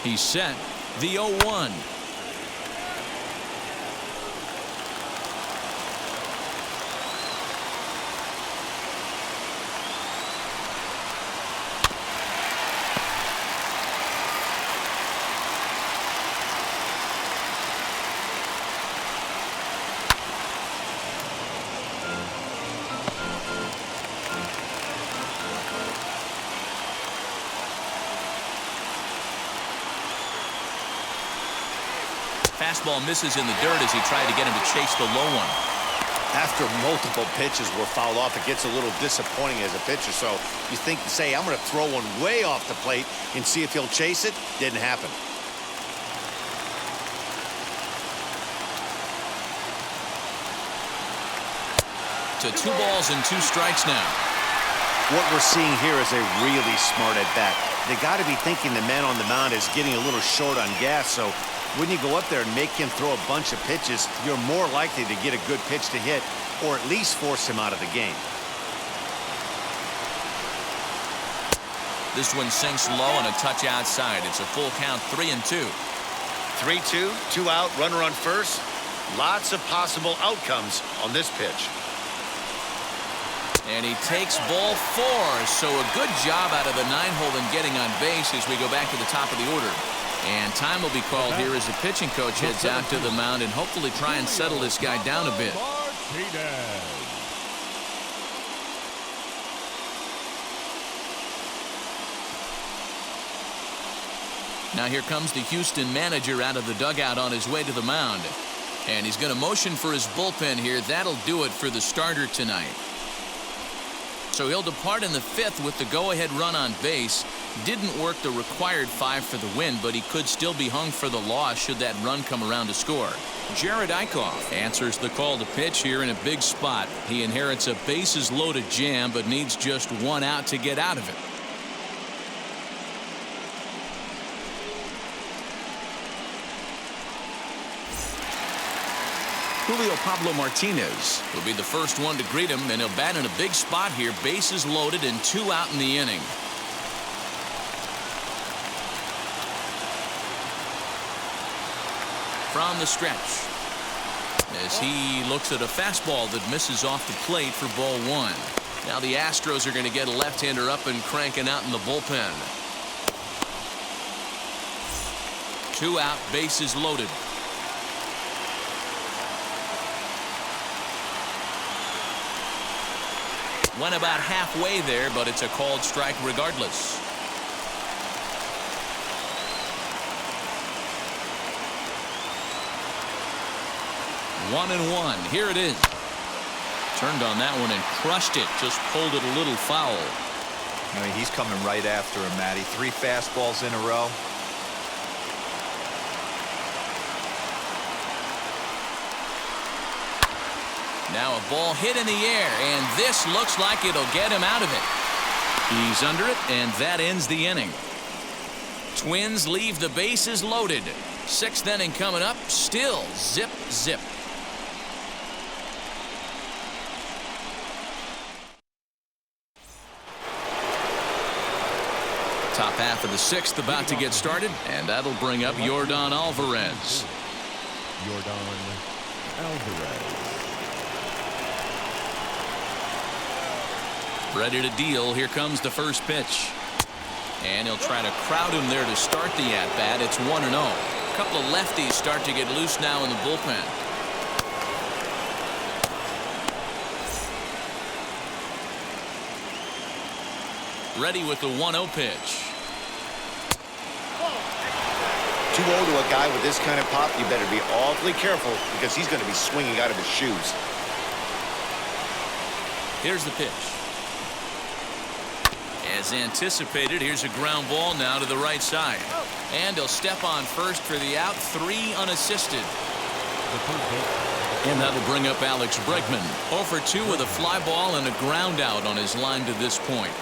He's set. The 0-1. Fastball misses in the dirt as he tried to get him to chase the low one. After multiple pitches were fouled off, it gets a little disappointing as a pitcher. So you think to say, I'm going to throw one way off the plate and see if he'll chase it. Didn't happen. To 2 balls and 2 strikes now. What we're seeing here is a really smart at bat. They got to be thinking the man on the mound is getting a little short on gas. So when you go up there and make him throw a bunch of pitches, you're more likely to get a good pitch to hit or at least force him out of the game. This one sinks low and a touch outside. It's a full count, 3-2. 3-2, 2 out, runner on first. Lots of possible outcomes on this pitch. And he takes ball 4. So a good job out of the 9-hole in getting on base as we go back to the top of the order. And time will be called here as the pitching coach heads out to the mound and hopefully try and settle this guy down a bit. Now here comes the Houston manager out of the dugout on his way to the mound. And he's going to motion for his bullpen here. That'll do it for the starter tonight. So he'll depart in the 5th with the go-ahead run on base. Didn't work the required 5 for the win, but he could still be hung for the loss should that run come around to score. Jared Eichhoff answers the call to pitch here in a big spot. He inherits a bases-loaded jam, but needs just 1 out to get out of it. Julio Pablo Martinez will be the first one to greet him, and he'll bat in a big spot here. Bases loaded and 2 out in the inning. From the stretch as he looks at a fastball that misses off the plate for ball 1. Now the Astros are going to get a left-hander up and cranking out in the bullpen. 2 out, bases loaded. Went about halfway there, but it's a called strike regardless. 1-1. Here it is. Turned on that one and crushed it. Just pulled it a little foul. I mean, he's coming right after him, Matty. 3 fastballs in a row. Now a ball hit in the air, and this looks like it'll get him out of it. He's under it, and that ends the inning. Twins leave the bases loaded. 6th inning coming up. Still zip, zip. Top half of the 6th about to get started, and that'll bring up Yordan Alvarez. Yordan Alvarez. Ready to deal. Here comes the first pitch. And he'll try to crowd him there to start the at-bat. It's 1-0. A couple of lefties start to get loose now in the bullpen. Ready with the 1-0 pitch. 2-0 to a guy with this kind of pop, you better be awfully careful because he's going to be swinging out of his shoes. Here's the pitch. As anticipated, here's a ground ball now to the right side. And he'll step on first for the out. 3 unassisted. And that'll bring up Alex Bregman. 0 for 2 with a fly ball and a ground out on his line to this point.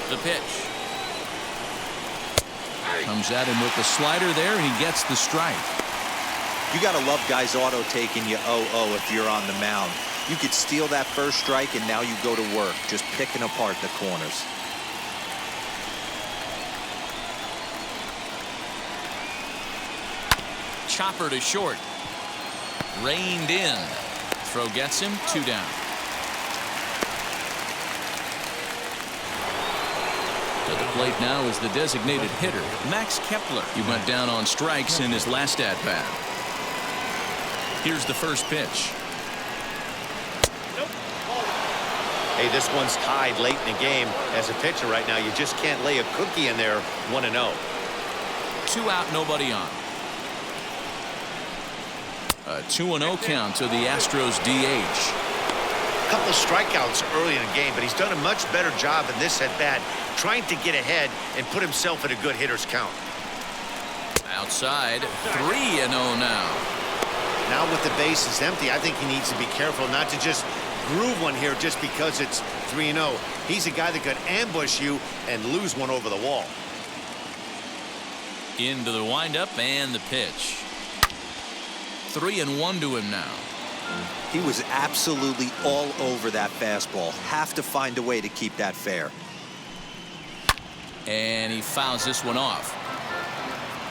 The pitch. Comes at him with the slider there, and he gets the strike. You got to love guys auto taking you 0-0 if you're on the mound. You could steal that first strike, and now you go to work, just picking apart the corners. Chopper to short. Reined in. Throw gets him. 2 down. To the plate now is the designated hitter, Max Kepler. He went down on strikes in his last at-bat. Here's the first pitch. Hey, this one's tied late in the game. As a pitcher right now, you just can't lay a cookie in there. 1-0. 2 out, nobody on. A 2-0 count to the Astros DH. A couple of strikeouts early in the game, but he's done a much better job in this at-bat trying to get ahead and put himself in a good hitter's count. Outside, 3-0 now. Now with the bases empty, I think he needs to be careful not to just groove one here just because it's 3-0. He's a guy that could ambush you and lose one over the wall. Into the windup and the pitch. 3-1 to him now. He was absolutely all over that fastball. Have to find a way to keep that fair. And he fouls this one off.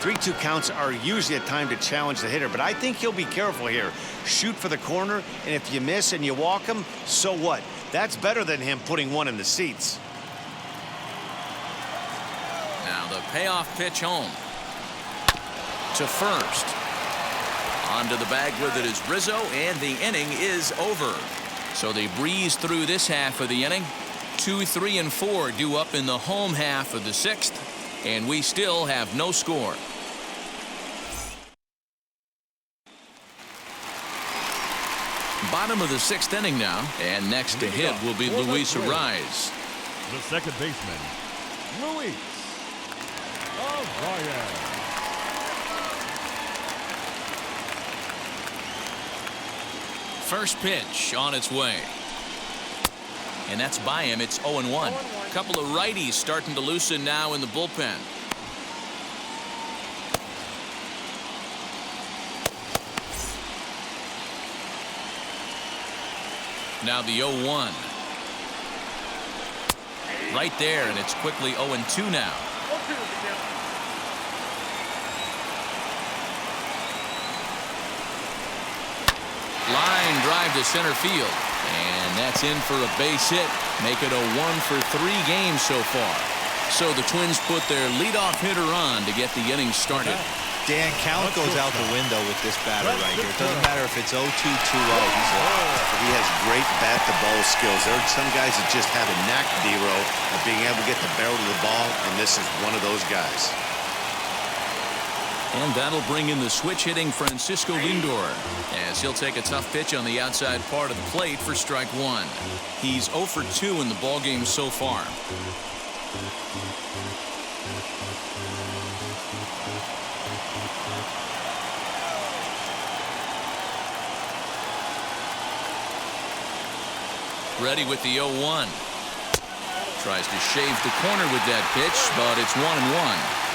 3-2 counts are usually a time to challenge the hitter, but I think he'll be careful here. Shoot for the corner, and if you miss and you walk him, so what? That's better than him putting one in the seats. Now the payoff pitch home. To first. Onto the bag with it is Rizzo, and the inning is over. So they breeze through this half of the inning. 2, 3, and 4 due up in the home half of the 6th, and we still have no score. Bottom of the 6th inning now, and next to hit will be Luis Arraez. The second baseman, Luis Arraez. First pitch on its way. And that's by him. It's 0-1. Couple of righties starting to loosen now in the bullpen. Now the 0-1. Right there, and it's quickly 0-2 now. Line drive to center field, and that's in for a base hit. Make it a 1-for-3 game so far. So the Twins put their leadoff hitter on to get the inning started. Dan, count goes out the window with this batter right here. It doesn't matter if it's 0-2, 2-0. He has great bat-to-ball skills. There are some guys that just have a knack, D-Row, of being able to get the barrel to the ball, and this is one of those guys. And that'll bring in the switch-hitting Francisco Lindor, as he'll take a tough pitch on the outside part of the plate for strike 1. He's 0 for 2 in the ballgame so far. Ready with the 0-1. Tries to shave the corner with that pitch, but it's 1-1.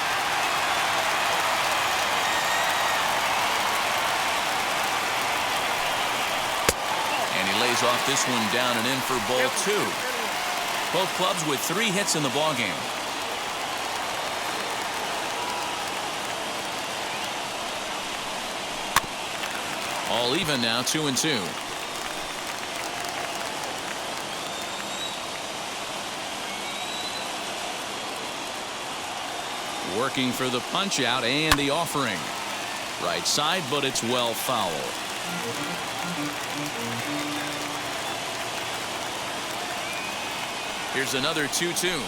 Lays off this one down and in for ball 2. Both clubs with 3 hits in the ballgame. All even now, 2-2. Working for the punch out and the offering. Right side, but it's well foul. Here's another 2-2.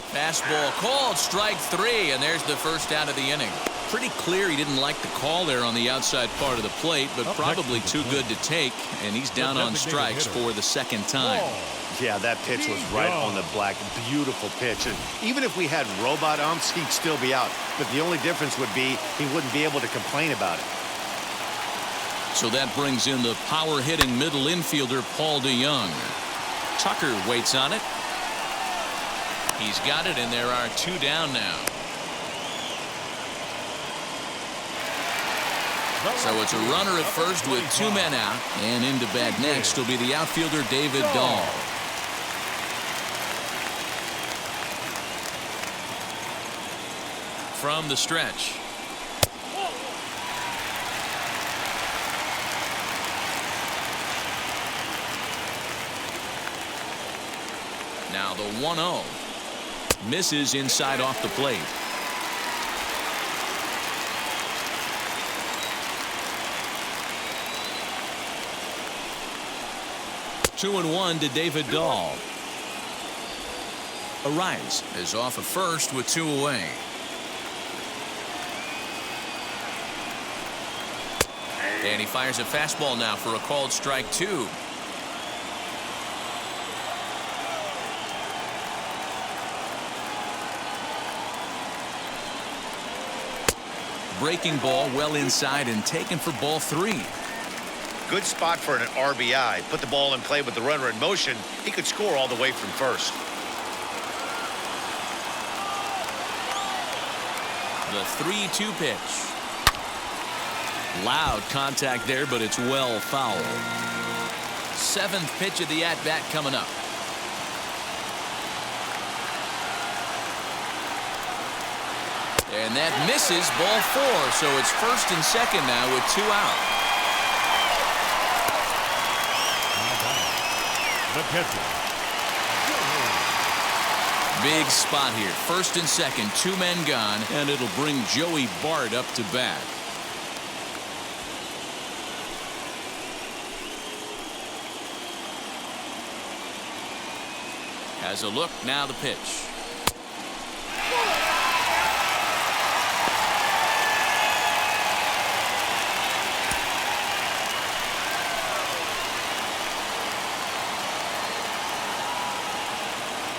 Fastball called, strike 3, and there's the first out of the inning. Pretty clear he didn't like the call there on the outside part of the plate, but probably too good to take, and he's down on strikes for the second time. Yeah, that pitch was right on the black. Beautiful pitch. And even if we had robot umps, he'd still be out. But the only difference would be he wouldn't be able to complain about it. So that brings in the power-hitting middle infielder Paul DeYoung. Tucker waits on it. He's got it, and there are 2 down now. So it's a runner at first with 2 men out, and into bat next will be the outfielder David Dahl. From the stretch. Now the 1-0. Misses inside off the plate. Two and 1 to David Dahl. Arraez is off at first with 2 away. And he fires a fastball now for a called strike 2. Breaking ball well inside and taken for ball 3. Good spot for an RBI. Put the ball in play with the runner in motion. He could score all the way from first. The 3-2 pitch. Loud contact there, but it's well foul. 7th pitch of the at-bat coming up. And that misses, ball 4. So it's first and second now with 2 out. The catcher. Big spot here. First and second, 2 men gone, and it'll bring Joey Bart up to bat. Has a look, now the pitch.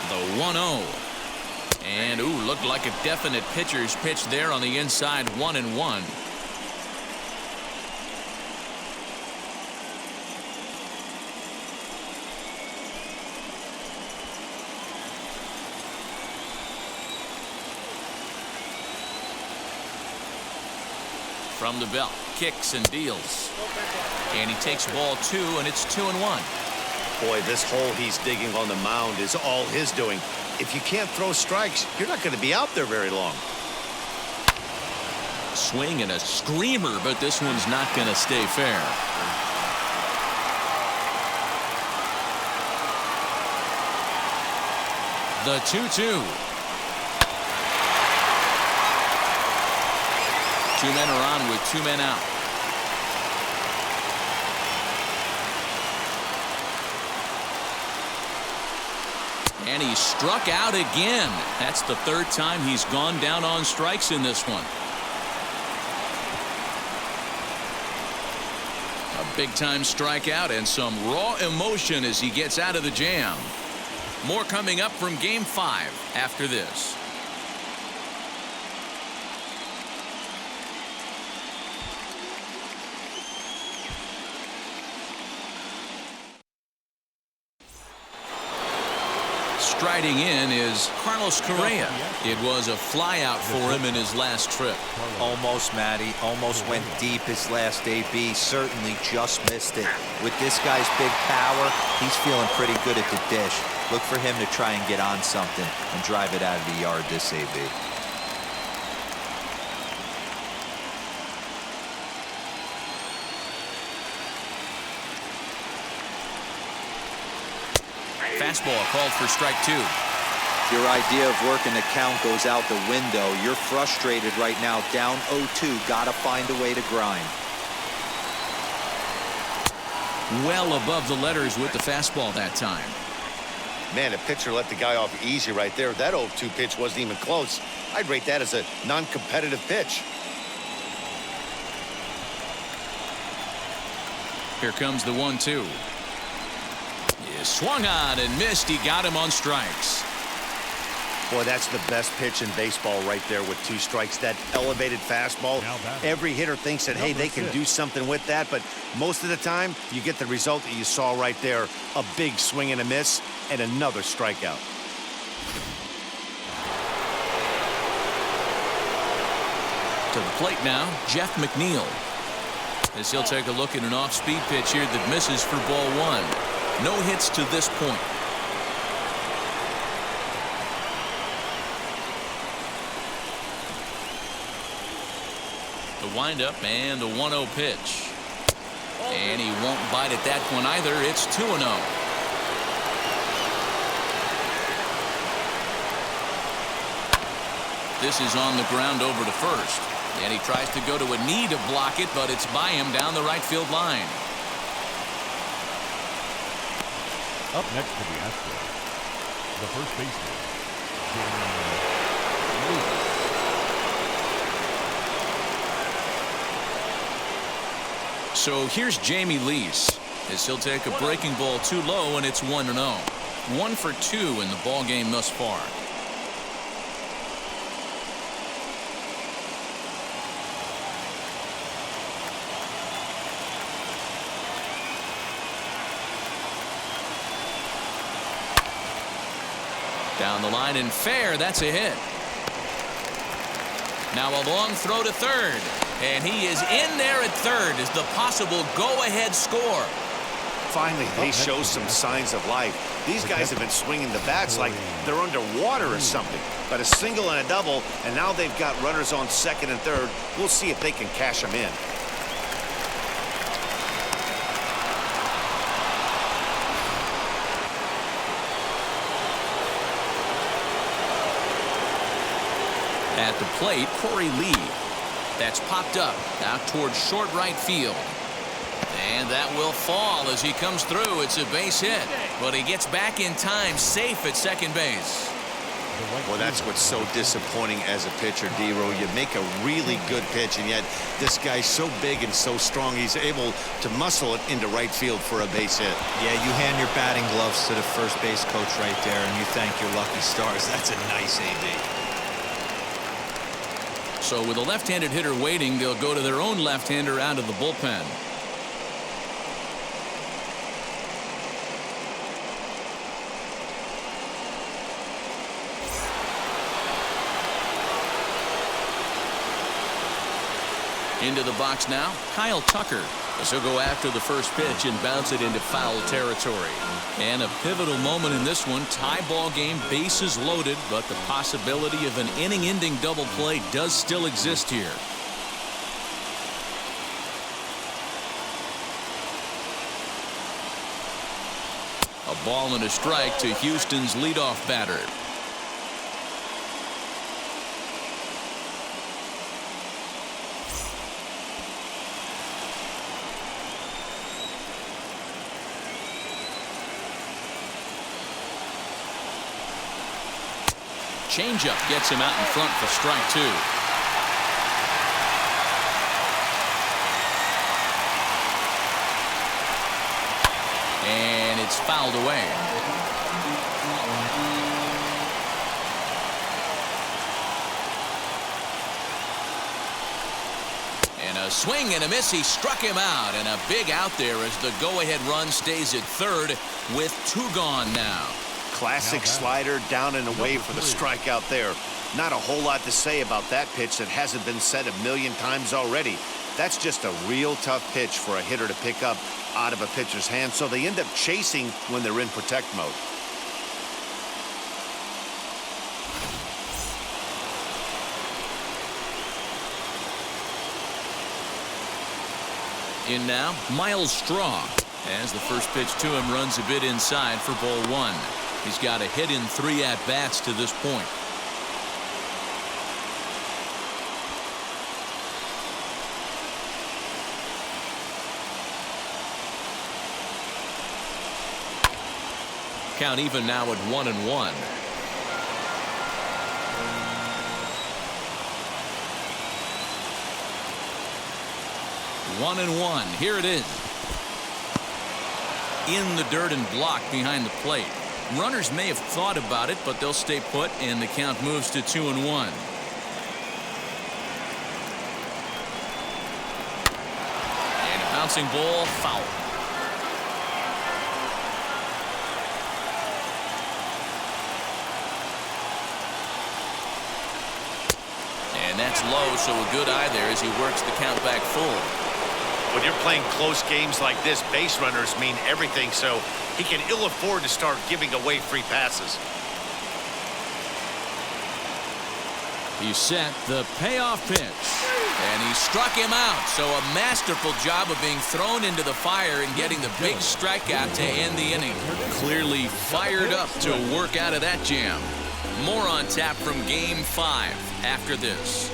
The 1-0. And, ooh, looked like a definite pitcher's pitch there on the inside, 1-1. From the belt, kicks and deals. And he takes ball 2, and it's 2-1. Boy, this hole he's digging on the mound is all his doing. If you can't throw strikes, you're not going to be out there very long. Swing and a screamer, but this one's not going to stay fair. The 2-2. 2 men are on with 2 men out. And he struck out again. That's the 3rd time he's gone down on strikes in this one. A big-time strikeout and some raw emotion as he gets out of the jam. More coming up from Game 5 after this. Striding in is Carlos Correa. It was a flyout for him in his last trip. Almost, Matty. Almost went deep his last AB. Certainly just missed it. With this guy's big power, he's feeling pretty good at the dish. Look for him to try and get on something and drive it out of the yard this AB. Fastball called for strike 2. Your idea of working the count goes out the window. You're frustrated right now, down 0-2. Got to find a way to grind. Well above the letters with the fastball that time. Man, a pitcher let the guy off easy right there. That 0-2 pitch wasn't even close. I'd rate that as a non-competitive pitch. Here comes the 1-2. Swung on and missed. He got him on strikes. Boy, that's the best pitch in baseball right there with 2 strikes. That elevated fastball. Every hitter thinks that, hey, they can do something with that. But most of the time, you get the result that you saw right there. A big swing and a miss and another strikeout. To the plate now, Jeff McNeil. As he'll take a look at an off-speed pitch here that misses for ball 1. No hits to this point. The windup and the 1-0 pitch. And he won't bite at that one either. It's 2-0. This is on the ground over to first. And he tries to go to a knee to block it, but it's by him down the right field line. Up next to the Astros, the first baseman, So here's Jamie Lease as he'll take a breaking ball too low, and it's 1-0. 1 for 2 in the ball game thus far. Down the line and fair. That's a hit. Now a long throw to third. And he is in there at third as the possible go-ahead score. Finally, they show some signs of life. These guys have been swinging the bats like they're underwater or something. But a single and a double, and now they've got runners on second and third. We'll see if they can cash them in. At the plate, Corey Lee. That's popped up out towards short right field. And that will fall as he comes through. It's a base hit, but he gets back in time, safe at second base. Well, that's what's so disappointing as a pitcher, D-Row. You make a really good pitch, and yet this guy's so big and so strong, he's able to muscle it into right field for a base hit. Yeah, you hand your batting gloves to the first base coach right there, and you thank your lucky stars. That's a nice AB. So with a left-handed hitter waiting, they'll go to their own left-hander out of the bullpen. Into the box now, Kyle Tucker, as he'll go after the first pitch and bounce it into foul territory. And a pivotal moment in this one. Tie ball game, bases loaded, but the possibility of an inning-ending double play does still exist here. A ball and a strike to Houston's leadoff batter. Changeup gets him out in front for strike 2. And it's fouled away. And a swing and a miss. He struck him out, and a big out there as the go-ahead run stays at third with 2 gone now. Classic slider down and away for the strikeout there. Not a whole lot to say about that pitch that hasn't been said a million times already. That's just a real tough pitch for a hitter to pick up out of a pitcher's hand, so they end up chasing when they're in protect mode. In now, Miles Straw, as the first pitch to him runs a bit inside for ball 1. He's got a hit in 3 at-bats to this point. Count even now at 1-1. One and one. Here it is. In the dirt and blocked behind the plate. Runners may have thought about it, but they'll stay put, and the count moves to 2-1. And a bouncing ball, foul. And that's low, so a good eye there as he works the count back full. When you're playing close games like this, base runners mean everything, so he can ill afford to start giving away free passes. He set the payoff pitch, and he struck him out. So a masterful job of being thrown into the fire and getting the big strikeout to end the inning. Clearly fired up to work out of that jam. More on tap from Game 5 after this.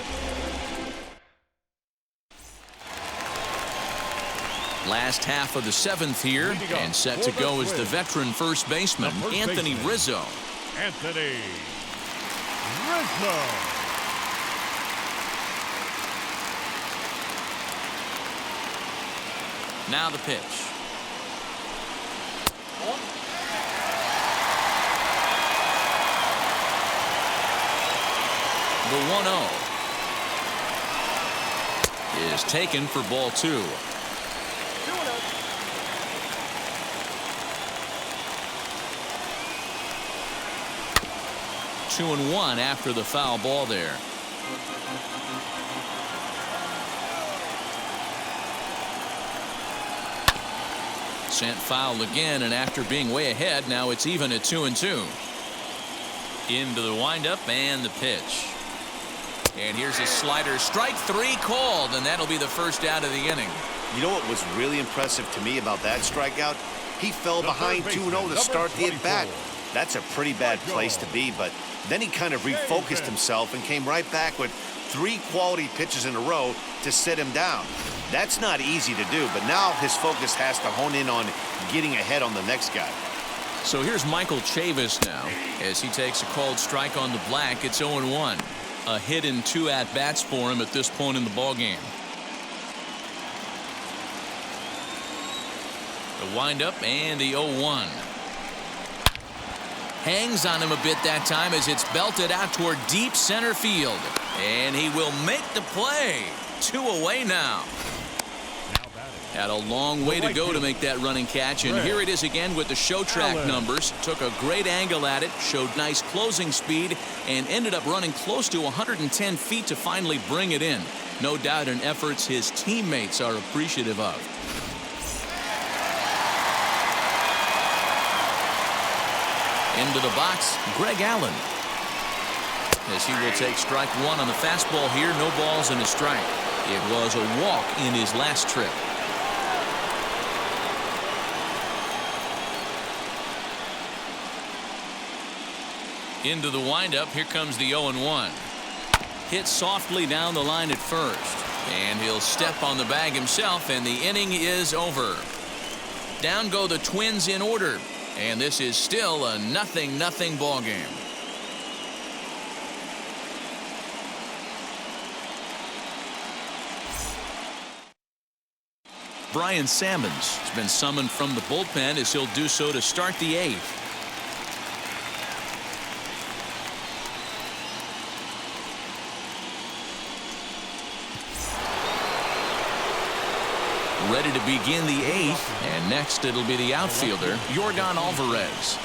Last half of the 7th here, and set to go is the veteran first baseman, Anthony Rizzo. Anthony Rizzo. Now the pitch. The 1-0 is taken for ball 2. 2-1 after the foul ball there. Sent foul again, and after being way ahead, now it's even at 2-2. Into the windup and the pitch. And here's a slider. Strike 3 called, and that'll be the first out of the inning. You know what was really impressive to me about that strikeout? He fell behind 2-0 to start the at-bat. That's a pretty bad place to be, but then he kind of refocused himself and came right back with 3 quality pitches in a row to sit him down. That's not easy to do, but now his focus has to hone in on getting ahead on the next guy. So here's Michael Chavis now as he takes a called strike on the black. It's 0-1. A hit in 2 at-bats for him at this point in the ballgame. The windup and the 0-1. Hangs on him a bit that time as it's belted out toward deep center field. And he will make the play. 2 away now. Had a long way to go to make that running catch, and here it is again with the show track numbers. Took a great angle at it, showed nice closing speed, and ended up running close to 110 feet to finally bring it in. No doubt an efforts his teammates are appreciative of. Into the box, Greg Allen. As he will take strike 1 on the fastball here, no balls and a strike. It was a walk in his last trip. Into the windup. Here comes the 0-1. Hit softly down the line at first. And he'll step on the bag himself, and the inning is over. Down go the Twins in order. And this is still a 0-0 ball game. Brian Sammons has been summoned from the bullpen as he'll do so to start the 8th. Ready to begin the 8th, and next it'll be the outfielder, Yordan Alvarez.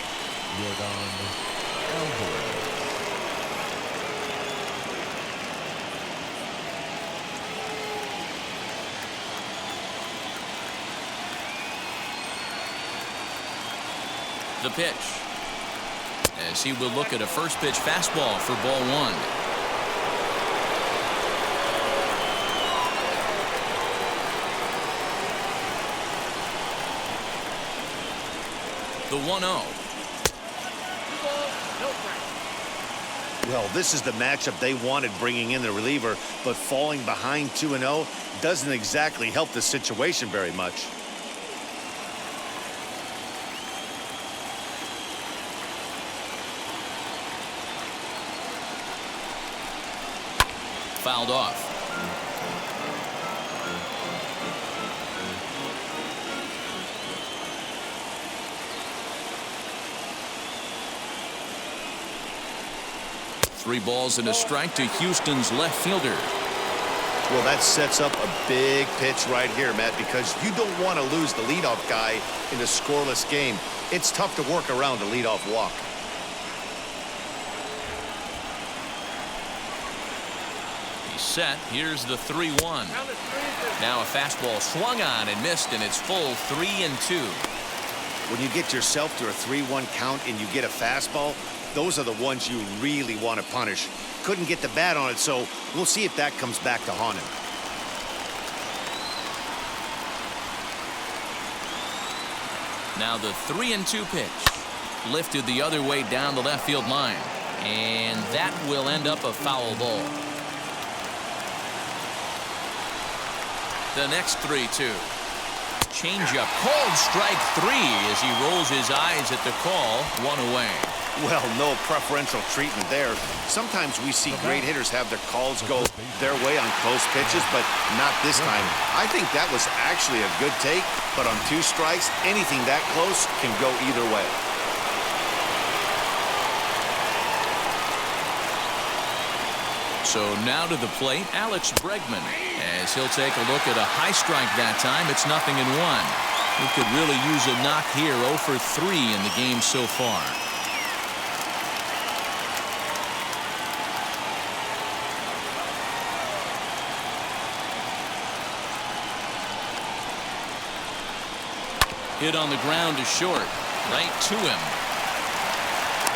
The pitch, as he will look at a first pitch fastball for ball 1. The 1-0. Well, this is the matchup they wanted, bringing in the reliever, but falling behind 2-0 doesn't exactly help the situation very much. Fouled off. Three balls and a strike to Houston's left fielder. Well, that sets up a big pitch right here, Matt, because you don't want to lose the leadoff guy in a scoreless game. It's tough to work around a leadoff walk. He's set. Here's the 3-1. Now a fastball swung on and missed, and it's full 3-2. When you get yourself to a 3-1 count and you get a fastball, those are the ones you really want to punish. Couldn't get the bat on it, so we'll see if that comes back to haunt him. Now the 3-2 pitch. Lifted the other way down the left field line. And that will end up a foul ball. The next 3-2. Changeup, called strike 3 as he rolls his eyes at the call. 1 away. Well, no preferential treatment there. Sometimes we see great hitters have their calls go their way on close pitches, but not this time. I think that was actually a good take, but on 2 strikes, anything that close can go either way. So now to the plate, Alex Bregman, as he'll take a look at a high strike that time. It's 0-1. He could really use a knock here. 0 for 3 in the game so far. Hit on the ground to short, right to him.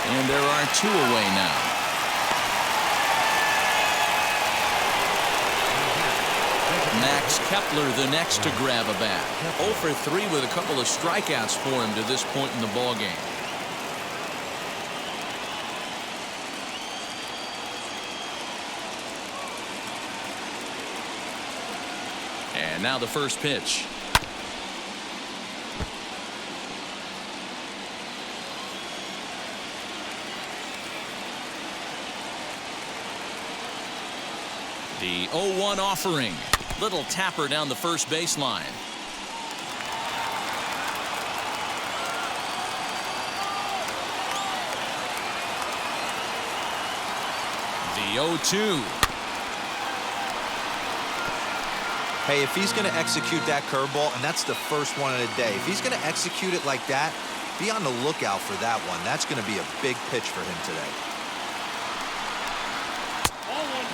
And there are 2 away now. Max Kepler the next to grab a bat. 0 for 3 with a couple of strikeouts for him to this point in the ballgame. And now the first pitch. The 0-1 offering. Little tapper down the first baseline. The 0-2. Hey, if he's going to execute that curveball, and that's the first one of the day, if he's going to execute it like that, be on the lookout for that one. That's going to be a big pitch for him today.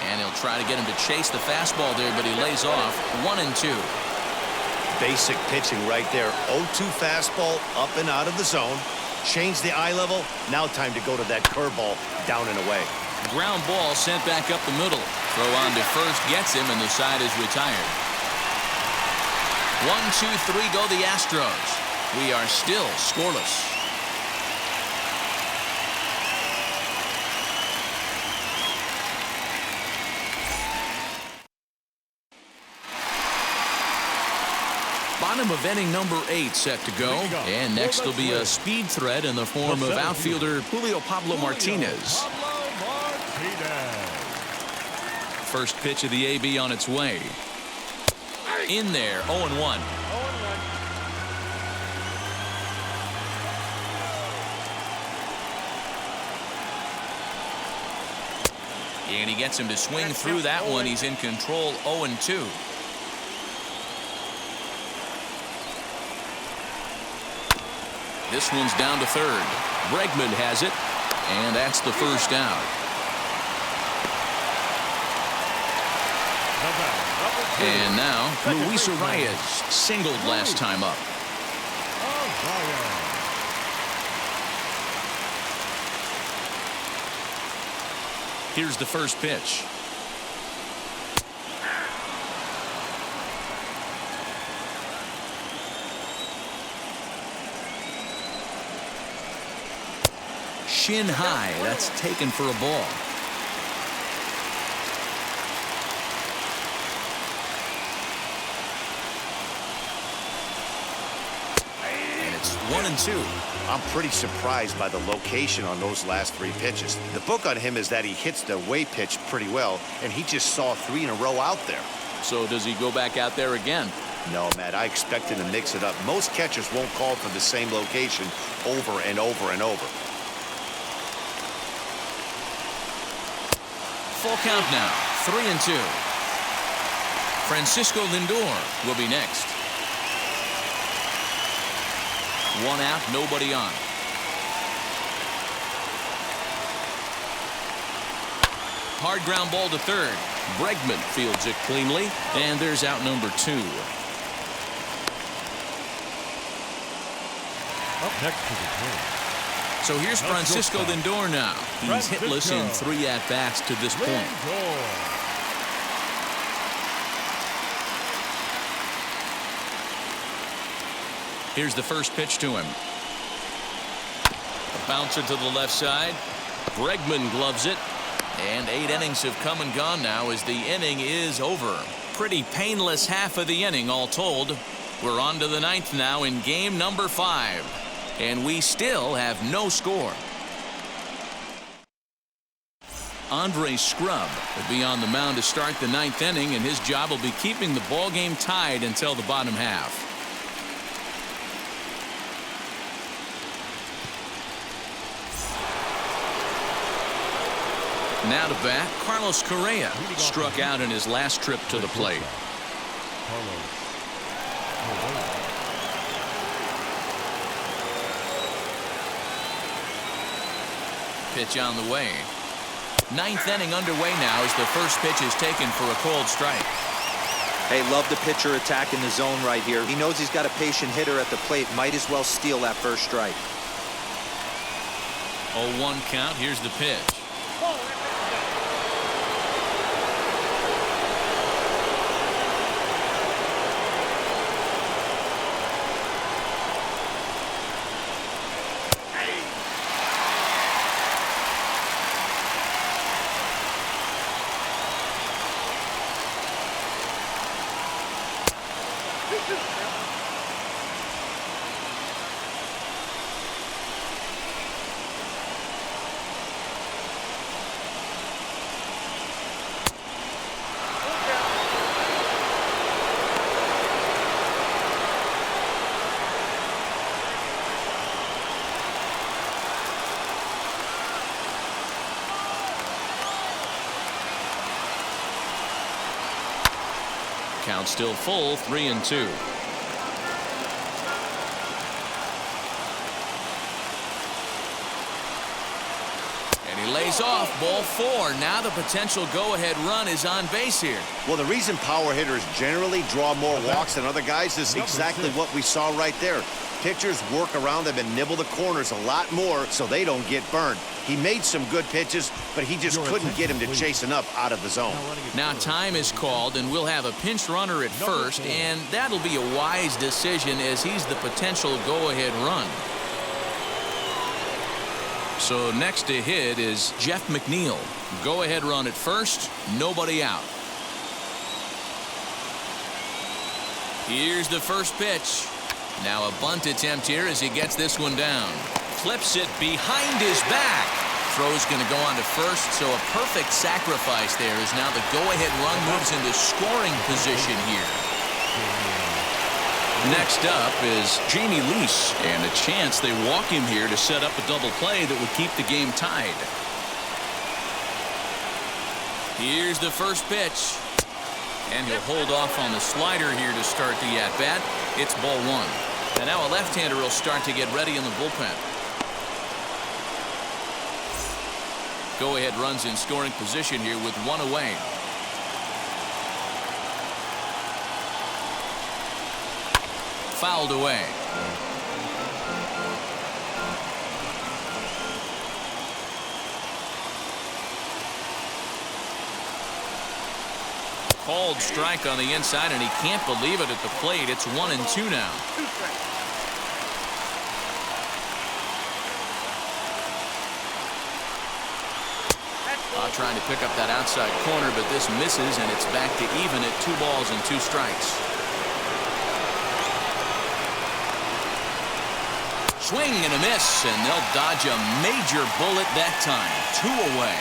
And he'll try to get him to chase the fastball there, but he lays off. 1-2. Basic pitching right there. 0-2 fastball up and out of the zone. Change the eye level. Now time to go to that curveball down and away. Ground ball sent back up the middle. Throw on to first gets him, and the side is retired. 1-2-3 go the Astros. We are still scoreless. Bottom of inning number 8 set to go. And next will be a speed threat in the form of outfielder Julio Pablo Martinez. First pitch of the AB on its way. In there, 0-1. And he gets him to swing through that one. He's in control. 0-2. This one's down to third. Bregman has it, and that's the first out. And now, Luis Arias singled last time up. Here's the first pitch. Shin high. That's taken for a ball. And it's 1-2. I'm pretty surprised by the location on those last 3 pitches. The book on him is that he hits the away pitch pretty well, and he just saw 3 in a row out there. So does he go back out there again? No, Matt, I expect him to mix it up. Most catchers won't call for the same location over and over and over. Full count now, 3-2. Francisco Lindor will be next. 1 out, nobody on. Hard ground ball to third. Bregman fields it cleanly, and there's out number 2. Up next to the plate. So here's Francisco Lindor now. He's hitless in 3 at-bats to this point. Here's the first pitch to him. A bouncer to the left side. Bregman gloves it. And 8 innings have come and gone now as the inning is over. Pretty painless half of the inning all told. We're on to the 9th now in game number 5. And we still have no score. Andre Scrub will be on the mound to start the ninth inning, and his job will be keeping the ball game tied until the bottom half. Now to bat, Carlos Correa struck out in his last trip to the plate. Pitch on the way. Ninth inning underway now as the first pitch is taken for a cold strike. Hey, love the pitcher attacking the zone right here. He knows he's got a patient hitter at the plate. Might as well steal that first strike. 0-1 count. Here's the pitch. Count still full, 3-2. And he lays off, ball 4. Now the potential go-ahead run is on base here. Well, the reason power hitters generally draw more walks than other guys is exactly what we saw right there. Pitchers work around them and nibble the corners a lot more so they don't get burned. He made some good pitches, but he just couldn't get him to chase enough out of the zone. Now time is called, and we'll have a pinch runner at first, and that'll be a wise decision as he's the potential go-ahead run. So next to hit is Jeff McNeil. Go-ahead run at first, nobody out. Here's the first pitch. Now a bunt attempt here as he gets this one down. Flips it behind his back. Throw's going to go on to first, so a perfect sacrifice there as now the go-ahead run moves into scoring position here. Next up is Jamie Lease, and a chance they walk him here to set up a double play that would keep the game tied. Here's the first pitch. And he'll hold off on the slider here to start the at-bat. It's ball 1. And now a left-hander will start to get ready in the bullpen. Go-ahead runs in scoring position here with 1 away. Fouled away. Called strike on the inside, and he can't believe it at the plate. It's 1-2 now. Trying to pick up that outside corner, but this misses, and it's back to even at 2 balls and 2 strikes. Swing and a miss, and they'll dodge a major bullet that time. 2 away.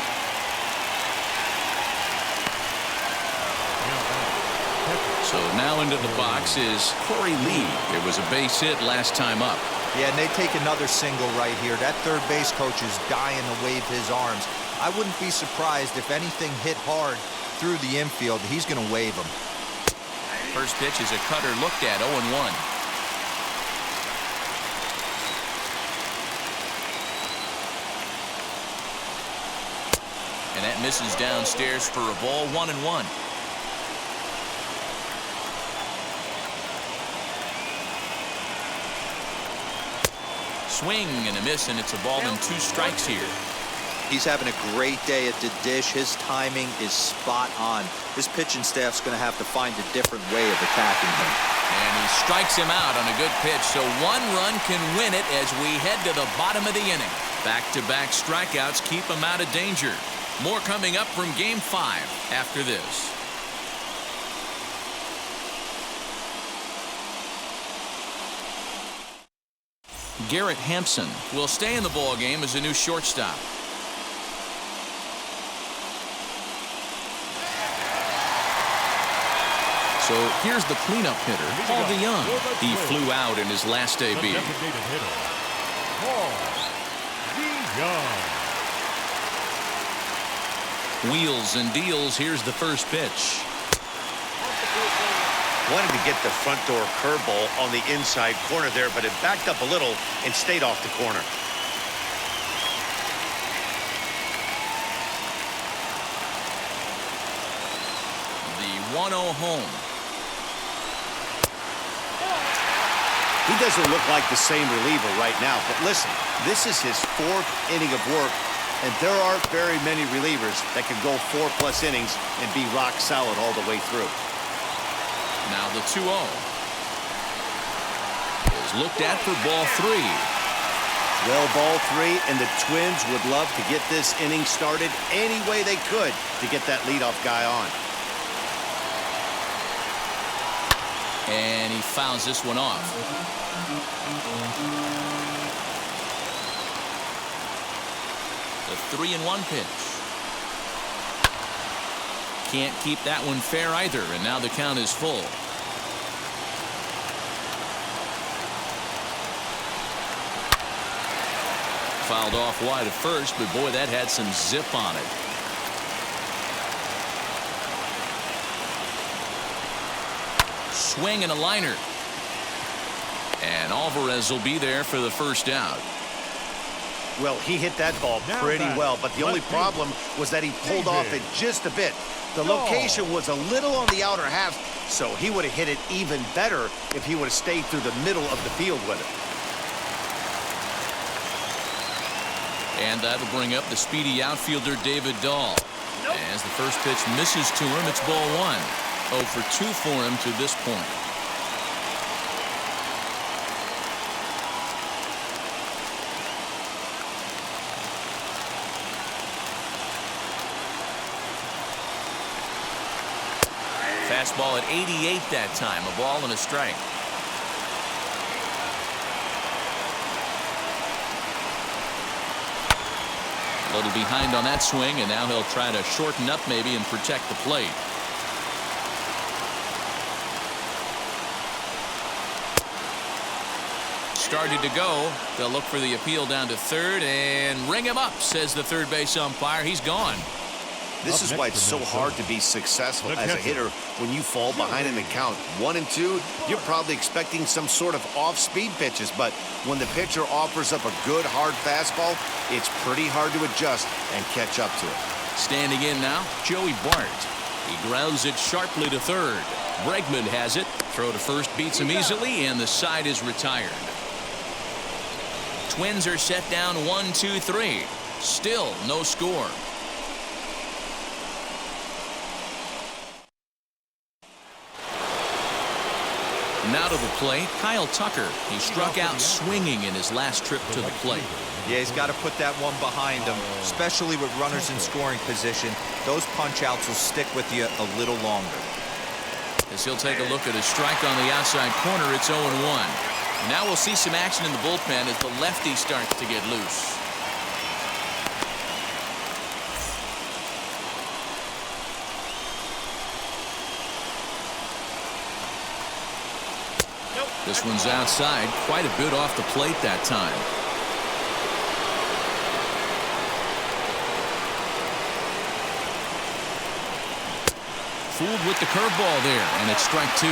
So now into the box is Corey Lee. It was a base hit last time up. Yeah, and they take another single right here. That third base coach is dying to wave his arms. I wouldn't be surprised if anything hit hard through the infield. He's going to wave them. First pitch is a cutter looked at, 0-1. And that misses downstairs for a ball, 1-1. Swing and a miss, and it's a ball and 2 strikes here. He's having a great day at the dish. His timing is spot on. This pitching staff's going to have to find a different way of attacking him. And he strikes him out on a good pitch, so 1 run can win it as we head to the bottom of the inning. Back-to-back strikeouts keep him out of danger. More coming up from Game 5 after this. Garrett Hampson will stay in the ball game as a new shortstop. So here's the cleanup hitter, Paul DeYoung. He flew out in his last The AB. designated hitter, Paul DeYoung. Wheels and deals. Here's the first pitch. Wanted to get the front door curveball on the inside corner there, but it backed up a little and stayed off the corner. The 1-0 home. He doesn't look like the same reliever right now, but listen, this is his 4th inning of work, and there aren't very many relievers that can go 4+ innings and be rock solid all the way through. Now the 2-0 is looked at for ball 3. Well, ball 3, and the Twins would love to get this inning started any way they could to get that leadoff guy on. And he fouls this one off. The 3-1 pitch. Can't keep that one fair either, and now the count is full. Fouled off wide at first, but boy, that had some zip on it. Swing and a liner. And Alvarez will be there for the first out. Well, he hit that ball pretty well, but the only problem was that he pulled off it just a bit. The location was a little on the outer half, so he would have hit it even better if he would have stayed through the middle of the field with it. And that'll bring up the speedy outfielder David Dahl. As the first pitch misses to him, it's ball 1. 0 for 2 for him to this point. Fastball at 88 that time. A ball and a strike. A little behind on that swing, and now he'll try to shorten up maybe and protect the plate. Started to go. They'll look for the appeal down to third and ring him up, says the third base umpire. He's gone. This is why it's so hard to be successful as a hitter when you fall behind in the count. 1 and 2, you're probably expecting some sort of off-speed pitches, but when the pitcher offers up a good hard fastball, it's pretty hard to adjust and catch up to it. Standing in now, Joey Bart. He grounds it sharply to third. Bregman has it. Throw to first beats him easily, and the side is retired. Twins are set down 1-2-3. Still no score. Now to the plate, Kyle Tucker. He struck out swinging in his last trip to the plate. Yeah, he's got to put that one behind him, especially with runners in scoring position. Those punch-outs will stick with you a little longer. As he'll take a look at a strike on the outside corner, it's 0-1. Now we'll see some action in the bullpen as the lefty starts to get loose. This one's outside, quite a bit off the plate that time. Fooled with the curveball there, and it's strike 2.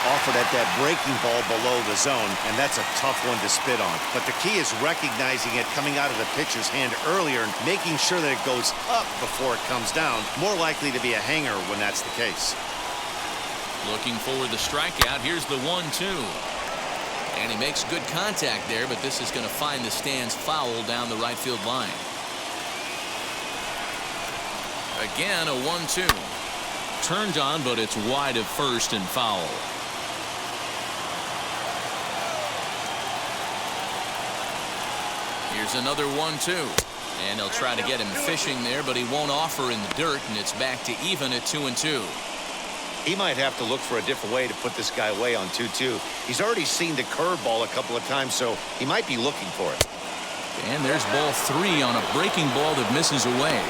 Offered at that breaking ball below the zone, and that's a tough one to spit on. But the key is recognizing it coming out of the pitcher's hand earlier and making sure that it goes up before it comes down. More likely to be a hanger when that's the case. Looking for the strikeout. Here's the 1-2. And he makes good contact there, but this is going to find the stands foul down the right field line. Again, a 1-2. Turned on, but it's wide of first and foul. Here's another 1-2. And they'll try to get him fishing there, but he won't offer in the dirt, and it's back to even at 2-2. He might have to look for a different way to put this guy away on 2-2. He's already seen the curveball a couple of times, so he might be looking for it. And there's ball 3 on a breaking ball that misses away.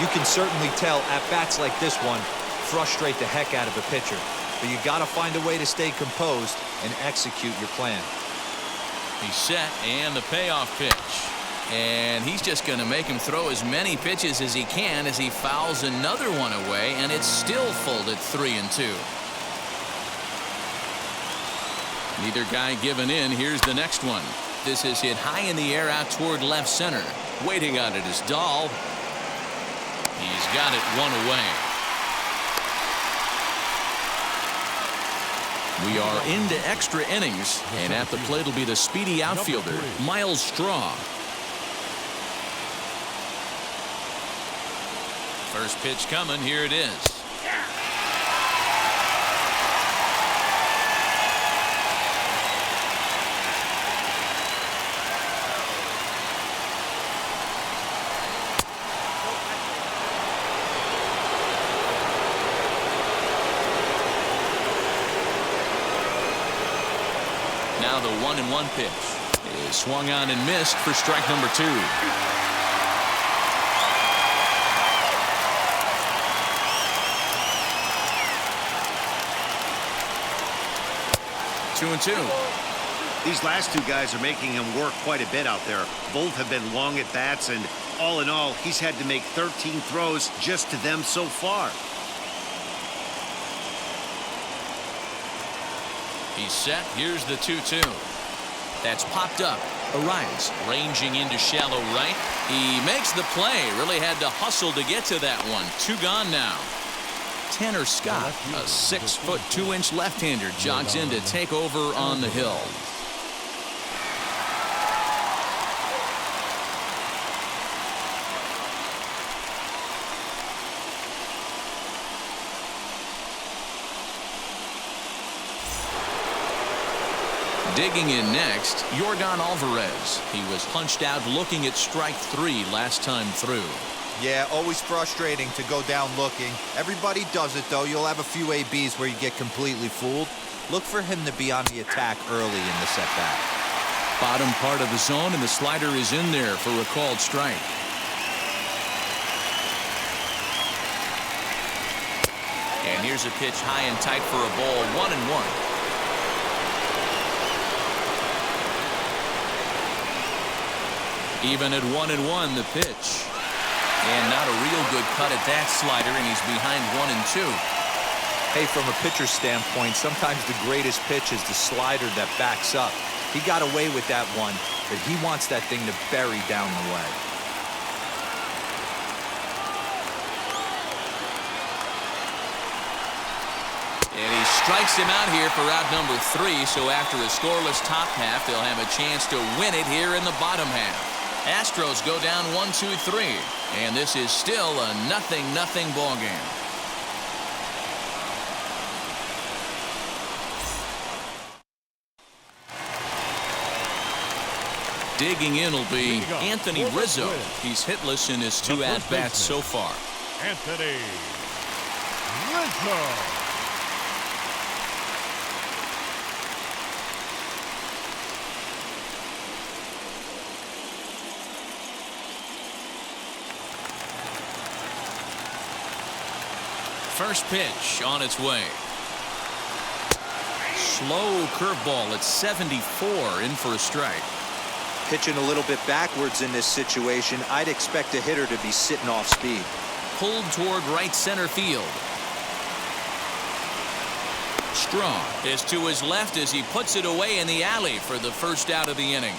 You can certainly tell at bats like this one, frustrate the heck out of a pitcher. But you got to find a way to stay composed and execute your plan. He's set, and the payoff pitch. And he's just going to make him throw as many pitches as he can as he fouls another one away, and it's still folded 3-2. Neither guy giving in. Here's the next one. This is hit high in the air out toward left center. Waiting on it is Dahl. He's got it one away. We are into extra innings, and at the plate will be the speedy outfielder, Miles Straw. First pitch coming. Here it is. Now the 1-1 pitch is swung on and missed for strike number 2. 2-2. These last two guys are making him work quite a bit out there. Both have been long at bats, and all in all, he's had to make 13 throws just to them so far. He's set. Here's the 2-2. That's popped up. Arias ranging into shallow right. He makes the play. Really had to hustle to get to that one. 2 gone now. Tanner Scott, a 6-foot 2-inch left-hander, jogs in to take over on the hill. Digging in next, Yordan Alvarez. He was punched out looking at strike 3 last time through. Yeah, always frustrating to go down looking. Everybody does it, though. You'll have a few ABs where you get completely fooled. Look for him to be on the attack early in the setback. Bottom part of the zone, and the slider is in there for a called strike. And here's a pitch high and tight for a ball. 1-1. Even at 1-1, the pitch. And not a real good cut at that slider, and he's behind 1-2. Hey, from a pitcher's standpoint, sometimes the greatest pitch is the slider that backs up. He got away with that one, but he wants that thing to bury down the way. And he strikes him out here for out number 3, so after a scoreless top half, they'll have a chance to win it here in the bottom half. Astros go down 1-2-3, and this is still a 0-0 ball game. Digging in will be Anthony Rizzo. He's hitless in his 2 at-bats so far. Anthony Rizzo. First pitch on its way. Slow curveball at 74, in for a strike. Pitching a little bit backwards in this situation, I'd expect a hitter to be sitting off speed. Pulled toward right center field. Straw is to his left as he puts it away in the alley for the first out of the inning.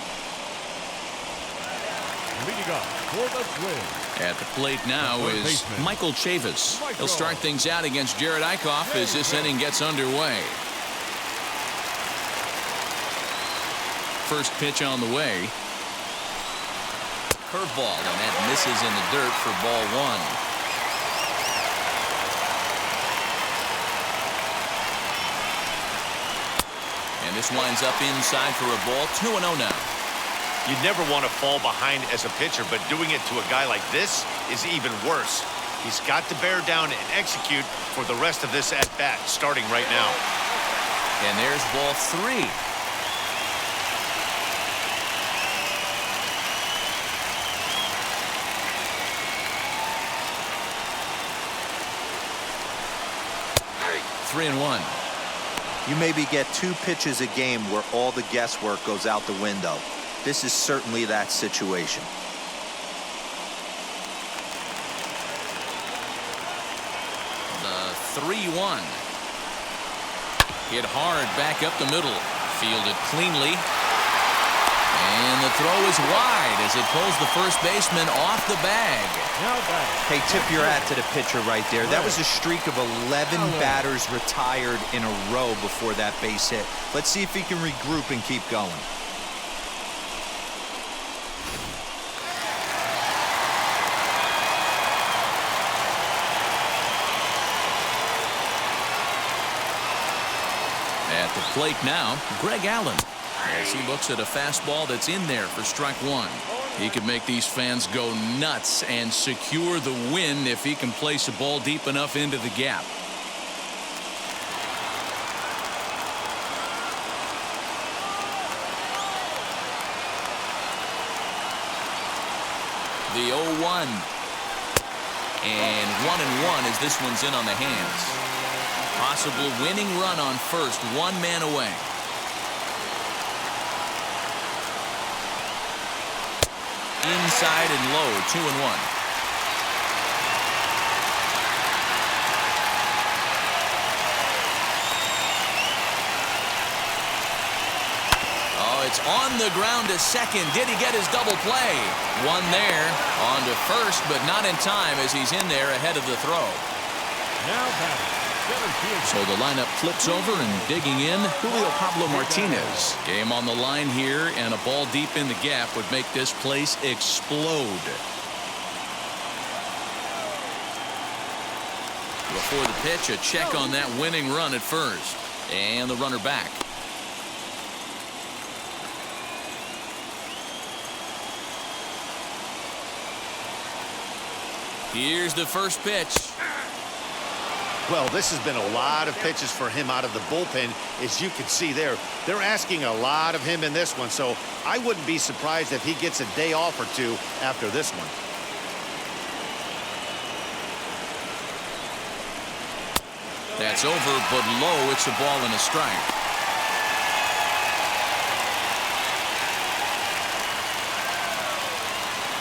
Leading up for the win. At the plate now is Michael Chavis. He'll start things out against Jared Eichhoff as this inning gets underway. First pitch on the way. Curveball, and that misses in the dirt for ball 1. And this winds up inside for a ball. 2-0 now. You never want to fall behind as a pitcher, but doing it to a guy like this is even worse. He's got to bear down and execute for the rest of this at-bat, starting right now. And there's ball 3. 3-1. You maybe get 2 pitches a game where all the guesswork goes out the window. This is certainly that situation. The 3-1. Hit hard back up the middle. Fielded cleanly. And the throw is wide as it pulls the first baseman off the bag. Now batting. Hey, tip your hat to the pitcher right there. That was a streak of 11 batters retired in a row before that base hit. Let's see if he can regroup and keep going. At the plate now, Greg Allen, as he looks at a fastball that's in there for strike 1. He could make these fans go nuts and secure the win if he can place a ball deep enough into the gap. The 0-1. And 1-1 as this one's in on the hands. Possible winning run on first, 1 man away. Inside and low, 2-1. Oh, it's on the ground to second. Did he get his double play? One there, on to first, but not in time as he's in there ahead of the throw. Now batting. So the lineup flips over and digging in, Julio Pablo Martinez. Game on the line here, and a ball deep in the gap would make this place explode. Before the pitch, a check on that winning run at first. And the runner back. Here's the first pitch. Well, this has been a lot of pitches for him out of the bullpen. As you can see there, they're asking a lot of him in this one. So I wouldn't be surprised if he gets a day off or 2 after this one. That's over, but low. It's a ball and a strike.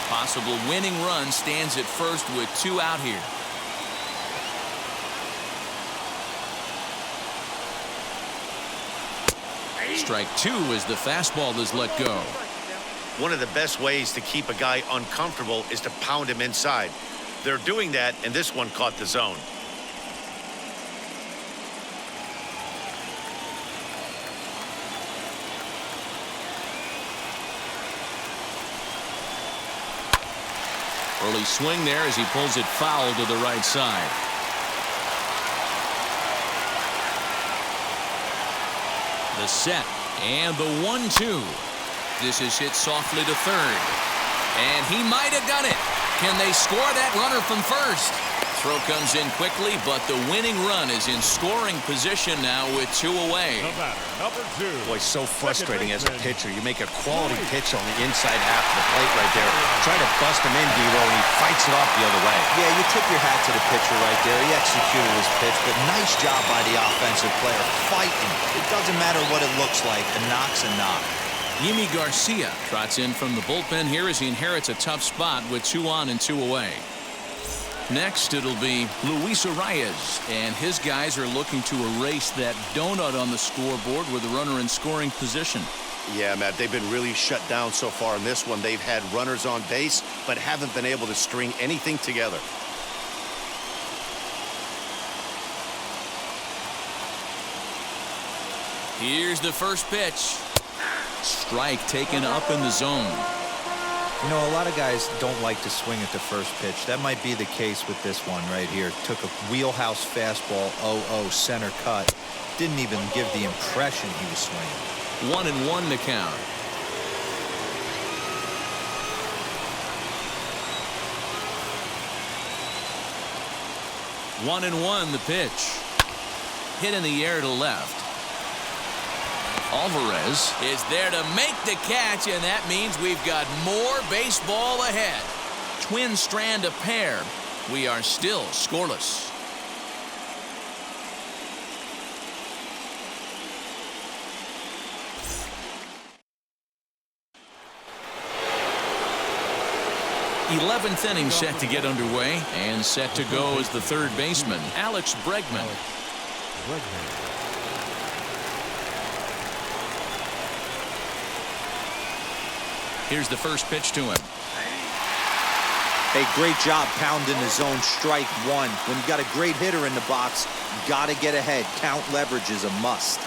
Possible winning run stands at first with 2 out here. Strike 2 as the fastball is let go. One of the best ways to keep a guy uncomfortable is to pound him inside. They're doing that, and this one caught the zone. Early swing there as he pulls it foul to the right side. The set and the 1-2. This is hit softly to third. And he might have done it. Can they score that runner from first? Throw comes in quickly, but the winning run is in scoring position now with 2 away. The batter, number 2. Boy, so frustrating as a pitcher. You make a quality pitch on the inside half of the plate right there. Try to bust him in, D-Roll, and he fights it off the other way. Yeah, you tip your hat to the pitcher right there. He executed his pitch, but nice job by the offensive player fighting. It doesn't matter what it looks like. A knock's a knock. Yimi Garcia trots in from the bullpen here as he inherits a tough spot with 2 on and 2 away. Next, it'll be Luis Arias, and his guys are looking to erase that donut on the scoreboard with a runner in scoring position. Yeah, Matt, they've been really shut down so far in this one. They've had runners on base, but haven't been able to string anything together. Here's the first pitch. Strike taken up in the zone. You know, a lot of guys don't like to swing at the first pitch. That might be the case with this one right here. Took a wheelhouse fastball, 0-0 center cut. Didn't even give the impression he was swinging. 1-1 to count. One and one the pitch. Hit in the air to left. Alvarez is there to make the catch, and that means we've got more baseball ahead. Twin strand a pair. We are still scoreless. 11th inning set to get underway, and set to go is the third baseman, Alex Bregman. Here's the first pitch to him. Hey, great job pounding the zone strike one. When you got a great hitter in the box, you got to get ahead. Count leverage is a must.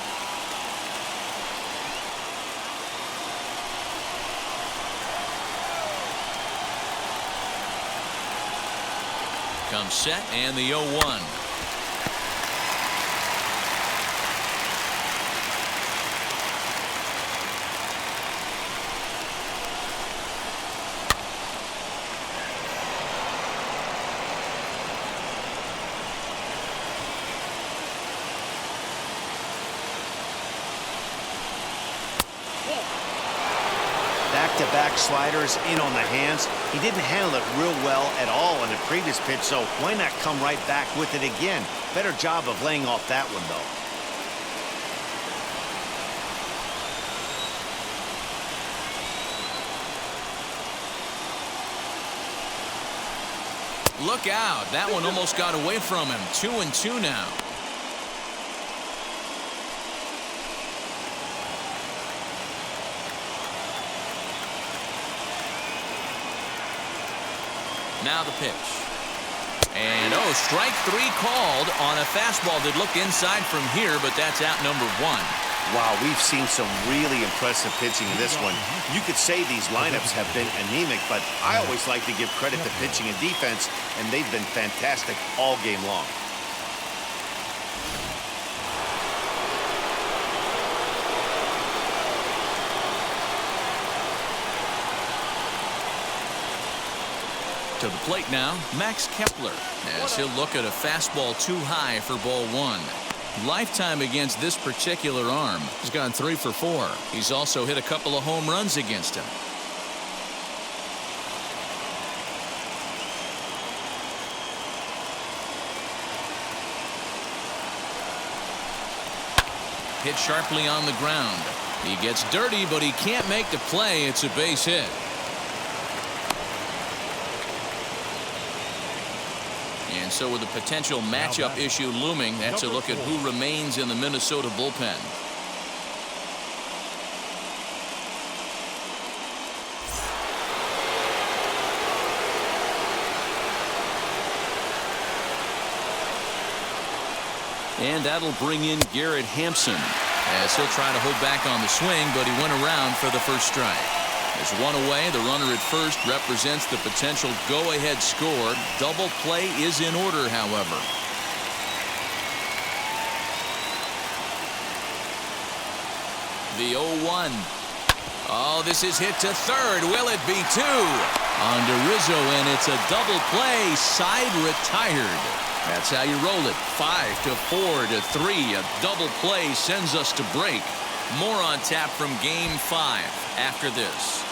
Comes set and the 0-1. Back-to-back sliders in on the hands. He didn't handle it real well at all on the previous pitch, so why not come right back with it again? Better job of laying off that one, though. Look out. That one almost got away from him. 2-2 now. Now the pitch. And strike three called on a fastball that looked inside from here, but that's out number one. Wow, we've seen some really impressive pitching in this one. You could say these lineups have been anemic, but I always like to give credit to pitching and defense, and they've been fantastic all game long. To the plate now, Max Kepler, as he'll look at a fastball too high for ball one. Lifetime against this particular arm. He's gone 3 for 4. He's also hit a couple of home runs against him. Hit sharply on the ground. He gets dirty, but he can't make the play. It's a base hit. And so with a potential matchup issue looming, that's a look at who remains in the Minnesota bullpen. And that'll bring in Garrett Hampson, as he'll try to hold back on the swing, but he went around for the first strike. There's one away. The runner at first represents the potential go-ahead score. Double play is in order, however. The 0-1. Oh, this is hit to third. Will it be 2? On to Rizzo, and it's a double play. Side retired. That's how you roll it. 5 to 4 to 3. A double play sends us to break. More on tap from Game 5 after this.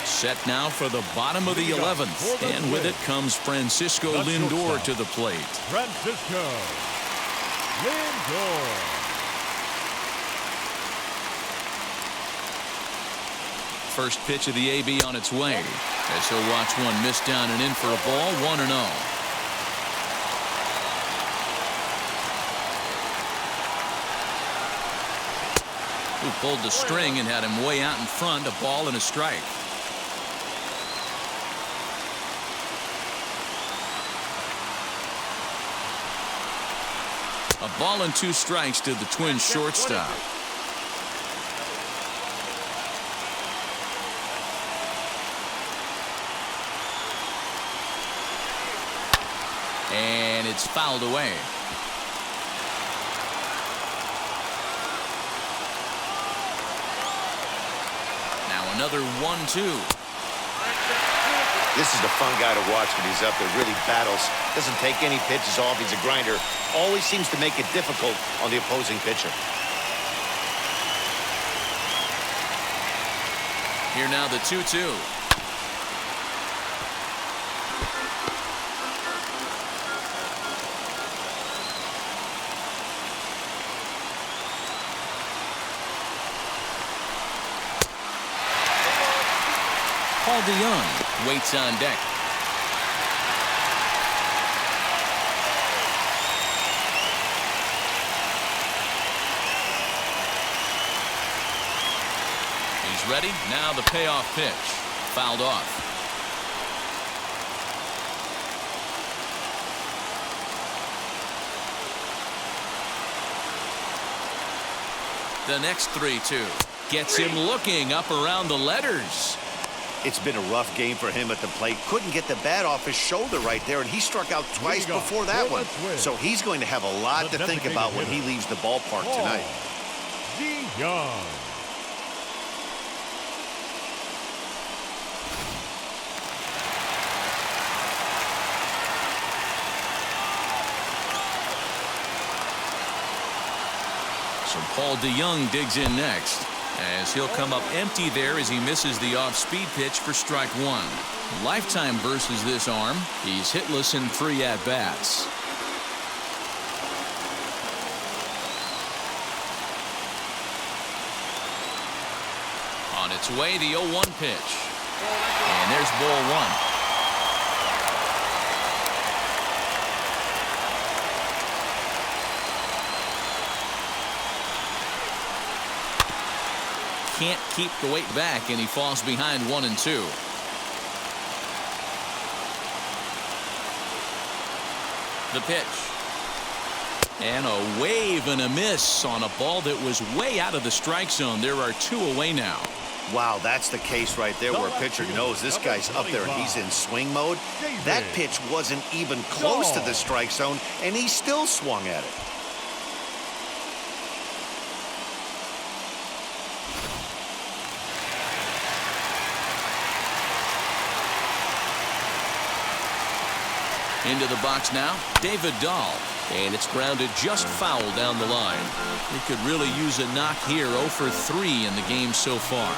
Set now for the bottom of the 11th. And with it comes Francisco Lindor to the plate. Francisco Lindor. First pitch of the AB on its way, as he'll watch one miss down and in for a ball. 1-0. Who pulled the string and had him way out in front. A ball and a strike. A ball and 2 strikes to the Twins shortstop. And it's fouled away. Now another 1-2. This is the fun guy to watch when he's up there. Really battles. Doesn't take any pitches off. He's a grinder. Always seems to make it difficult on the opposing pitcher. Here now the 2-2. Paul DeYoung waits on deck. He's ready. Now the payoff pitch. Fouled off. The next 3-2 gets him looking up around the letters. It's been a rough game for him at the plate. Couldn't get the bat off his shoulder right there, and he struck out twice before that one. So he's going to have a lot to think about when he leaves the ballpark tonight. Young. So Paul DeYoung digs in next, as he'll come up empty there as he misses the off-speed pitch for strike one. Lifetime versus this arm. He's hitless in 3 at-bats. On its way, the 0-1 pitch. And there's ball one. Can't keep the weight back, and he falls behind 1-2. The pitch. And a wave and a miss on a ball that was way out of the strike zone. There are 2 away now. Wow, that's the case right there where a pitcher knows this guy's up there and he's in swing mode. That pitch wasn't even close to the strike zone, and he still swung at it. Into the box now, David Dahl. And it's grounded just foul down the line. He could really use a knock here. 0 for 3 in the game so far.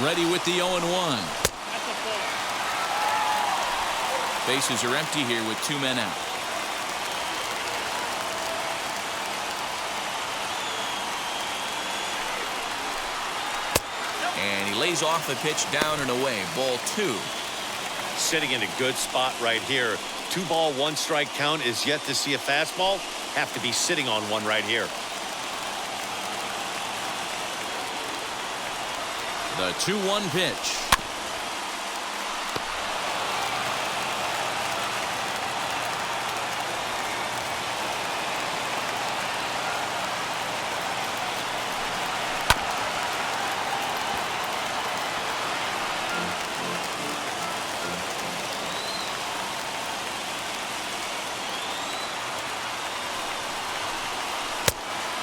Ready with the 0-1. Bases are empty here with 2 men out. And he lays off the pitch down and away. Ball 2. Sitting in a good spot right here. 2-ball, 1-strike count is yet to see a fastball. Have to be sitting on one right here. The 2-1 pitch.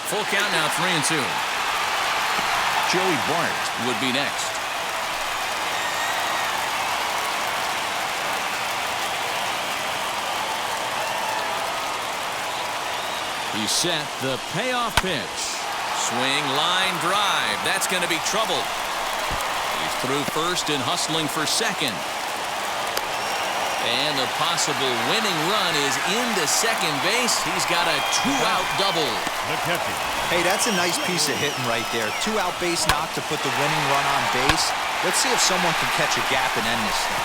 Full count now, 3-2. Joey Bart would be next. He's set. The payoff pitch. Swing, line, drive. That's going to be trouble. He's through first and hustling for second. And the possible winning run is into second base. He's got a 2-out double. Hey, that's a nice piece of hitting right there. 2-out base knock to put the winning run on base. Let's see if someone can catch a gap and end this thing.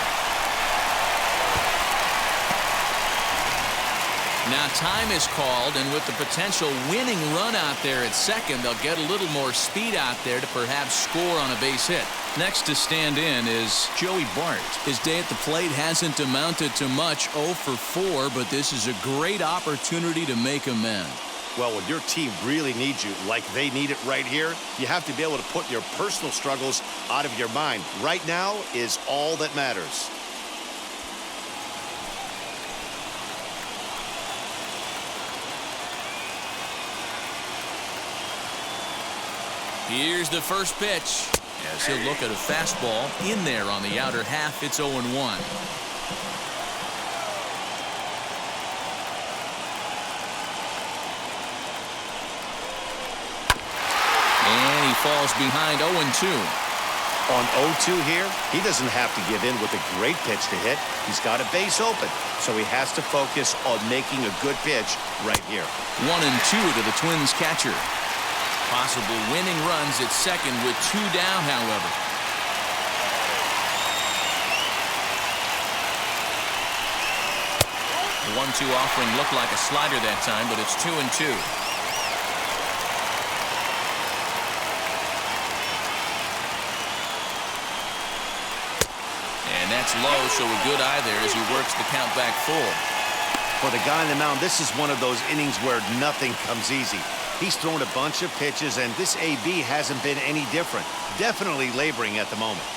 Now time is called, and with the potential winning run out there at second, they'll get a little more speed out there to perhaps score on a base hit. Next to stand in is Joey Bart. His day at the plate hasn't amounted to much, 0 for 4, but this is a great opportunity to make amends. Well, when your team really needs you, like they need it right here, you have to be able to put your personal struggles out of your mind. Right now is all that matters. Here's the first pitch, as he'll look at a fastball in there on the outer half. It's 0-1. And he falls behind 0-2. On 0-2 here, he doesn't have to give in with a great pitch to hit. He's got a base open, so he has to focus on making a good pitch right here. 1-2 to the Twins catcher. Possible winning runs at second with 2 down, however. The 1-2 offering looked like a slider that time, but it's 2-2. And that's low, so a good eye there as he works the count back full. For the guy on the mound, this is one of those innings where nothing comes easy. He's thrown a bunch of pitches, and this AB hasn't been any different. Definitely laboring at the moment.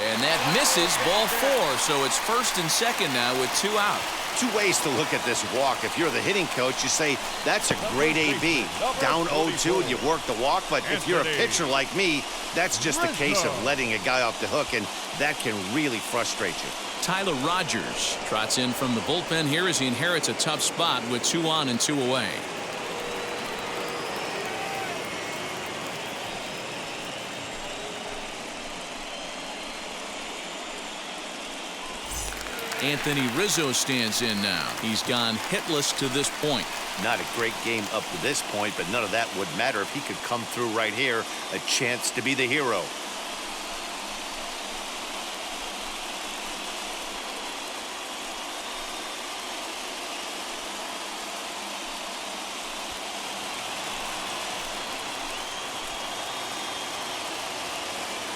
And that misses, ball 4, so it's first and second now with 2 out. 2 ways to look at this walk. If you're the hitting coach, you say, that's a great AB. Down 0-2 and you work the walk, but if you're a pitcher like me, that's just a case of letting a guy off the hook, and that can really frustrate you. Tyler Rogers trots in from the bullpen here as he inherits a tough spot with 2 on and 2 away. Anthony Rizzo stands in now. He's gone hitless to this point. Not a great game up to this point, but none of that would matter if he could come through right here. A chance to be the hero.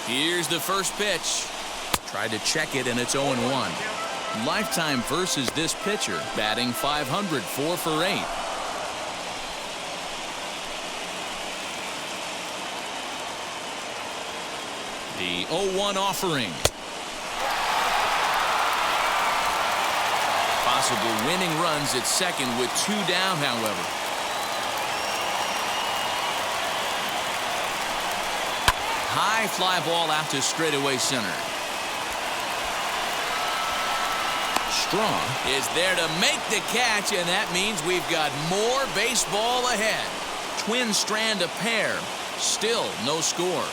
Here's the first pitch. Tried to check it, and it's 0-1. Lifetime versus this pitcher, batting .500, 4 for 8. The 0-1 offering. Possible winning runs at second with 2 down, however. High fly ball out to straightaway center. Strong is there to make the catch, and that means we've got more baseball ahead. Twins strand a pair. Still no score.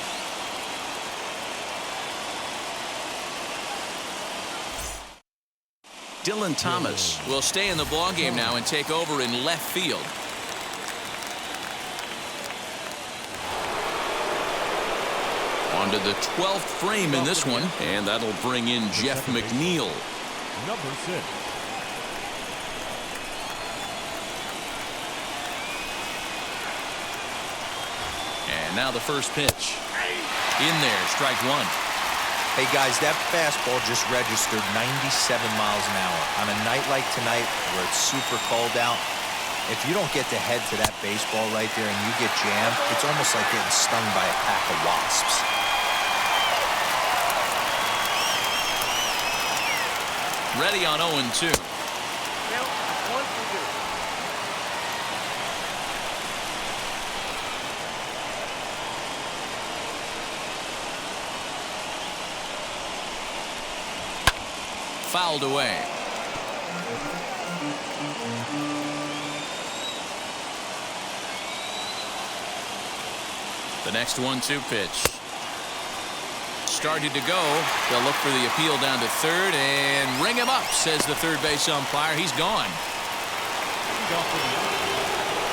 Dylan Thomas will stay in the ballgame now and take over in left field. On to the 12th frame in this one, and that'll bring in Jeff McNeil. Number 6. And now the first pitch. In there, strike 1. Hey guys, that fastball just registered 97 miles an hour. On a night like tonight where it's super cold out, if you don't get the head to that baseball right there and you get jammed, it's almost like getting stung by a pack of wasps. Ready on 0-2. Fouled away. The next 1-2 pitch. Started to go. They'll look for the appeal down to third and ring him up, says the third base umpire. He's gone.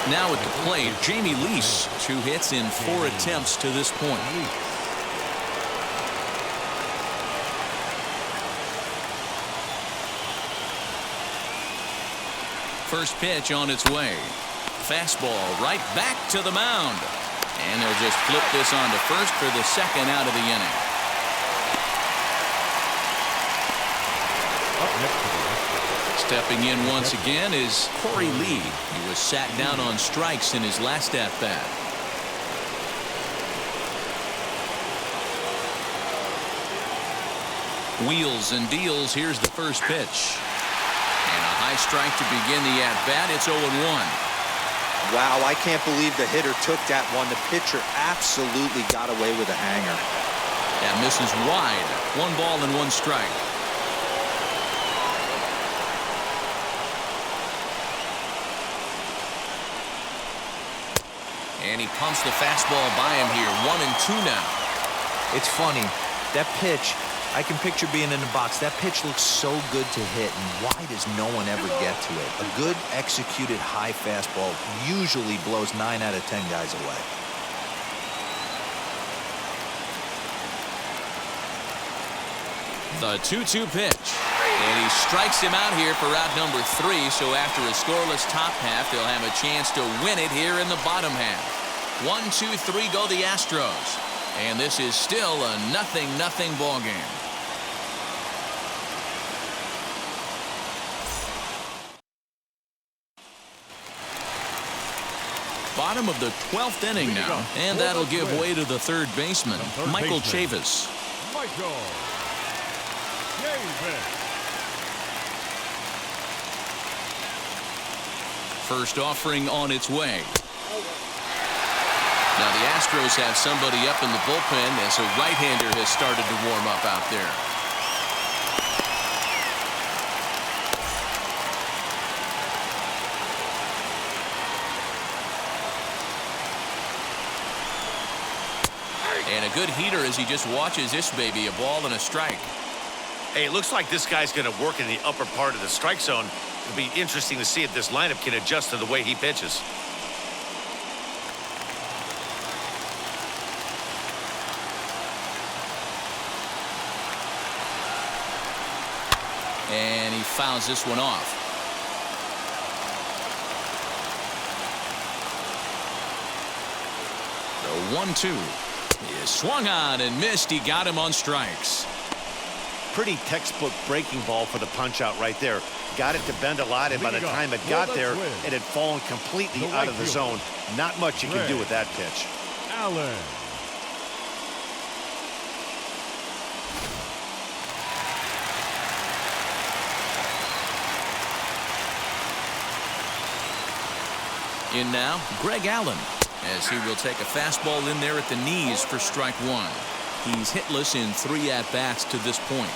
Now at the plate, Jamie Lease, 2 hits in 4 attempts to this point. First pitch on its way. Fastball right back to the mound. And he'll just flip this on to first for the second out of the inning. Stepping in once again is Corey Lee. He was sat down on strikes in his last at-bat. Wheels and deals. Here's the first pitch. And a high strike to begin the at-bat. It's 0-1. Wow, I can't believe the hitter took that one. The pitcher absolutely got away with a hanger. That misses wide. 1 ball and 1 strike. And he pumps the fastball by him here. 1-2 now. It's funny. That pitch, I can picture being in the box. That pitch looks so good to hit, and why does no one ever get to it? A good executed high fastball usually blows 9 out of 10 guys away. The 2-2 pitch. And he strikes him out here for out number 3. So after a scoreless top half, they'll have a chance to win it here in the bottom half. 1-2-3 go the Astros. And this is still a 0-0 ball game. Bottom of the 12th inning now. And that'll give way to the third baseman, Michael Chavis. Michael Chavis. First offering on its way. Now the Astros have somebody up in the bullpen as a right-hander has started to warm up out there. And a good heater as he just watches this baby, a ball and a strike. Hey, it looks like this guy's going to work in the upper part of the strike zone. It'll be interesting to see if this lineup can adjust to the way he pitches. And he fouls this one off. The 1-2 is swung on and missed. He got him on strikes. Pretty textbook breaking ball for the punch out right there. Got it to bend a lot, and by the time it got there, it had fallen completely out of the zone. Not much you can do with that pitch. Allen. In now, Greg Allen, as he will take a fastball in there at the knees for strike 1. He's hitless in 3 at-bats to this point.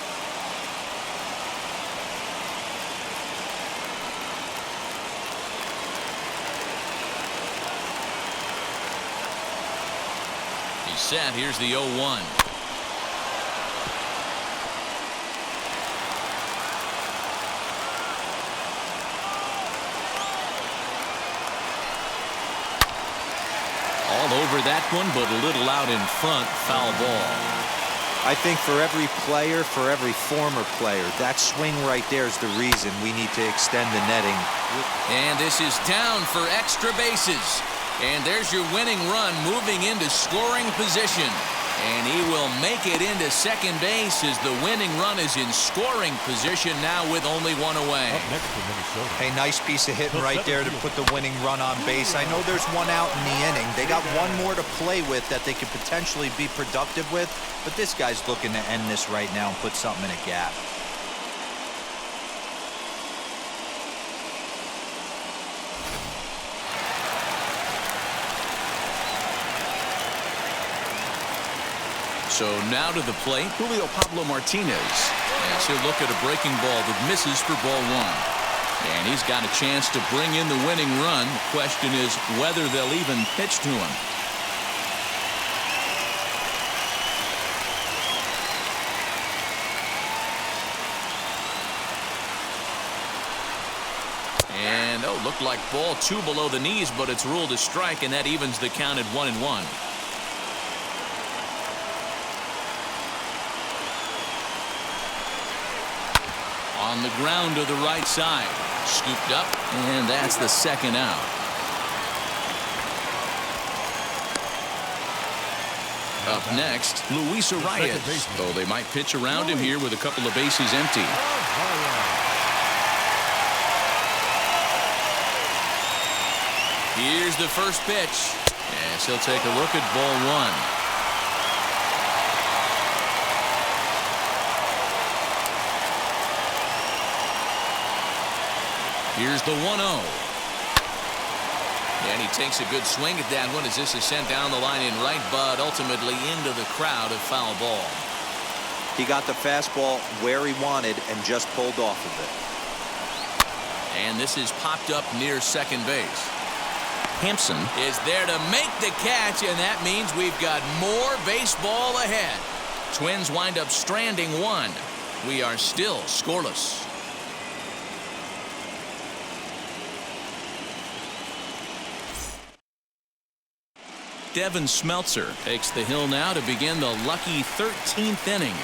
He's set. Here's the 0-1. All over that one, but a little out in front. Foul ball. I think for every player, for every former player, that swing right there is the reason we need to extend the netting. And this is down for extra bases. And there's your winning run moving into scoring position. And he will make it into second base as the winning run is in scoring position now with only 1 away. Up next for Minnesota. Hey, nice piece of hitting right there to put the winning run on base. I know there's 1 out in the inning. They got 1 more to play with that they could potentially be productive with. But this guy's looking to end this right now and put something in a gap. So now to the plate, Julio Pablo Martinez. As he'll look at a breaking ball that misses for ball 1. And he's got a chance to bring in the winning run. The question is whether they'll even pitch to him. And looked like ball 2 below the knees, but it's ruled a strike, and that evens the count at 1-1. On the ground to the right side. Scooped up, and that's the second out. Up next, Luis Arias. Though they might pitch around him here with a couple of bases empty. Here's the first pitch. As he'll take a look at ball 1. Here's the 1-0. And he takes a good swing at that one as this is sent down the line in right, but ultimately into the crowd, a foul ball. He got the fastball where he wanted and just pulled off of it. And this is popped up near second base. Hampson is there to make the catch, and that means we've got more baseball ahead. Twins wind up stranding one. We are still scoreless. Devin Smeltzer takes the hill now to begin the lucky 13th inning.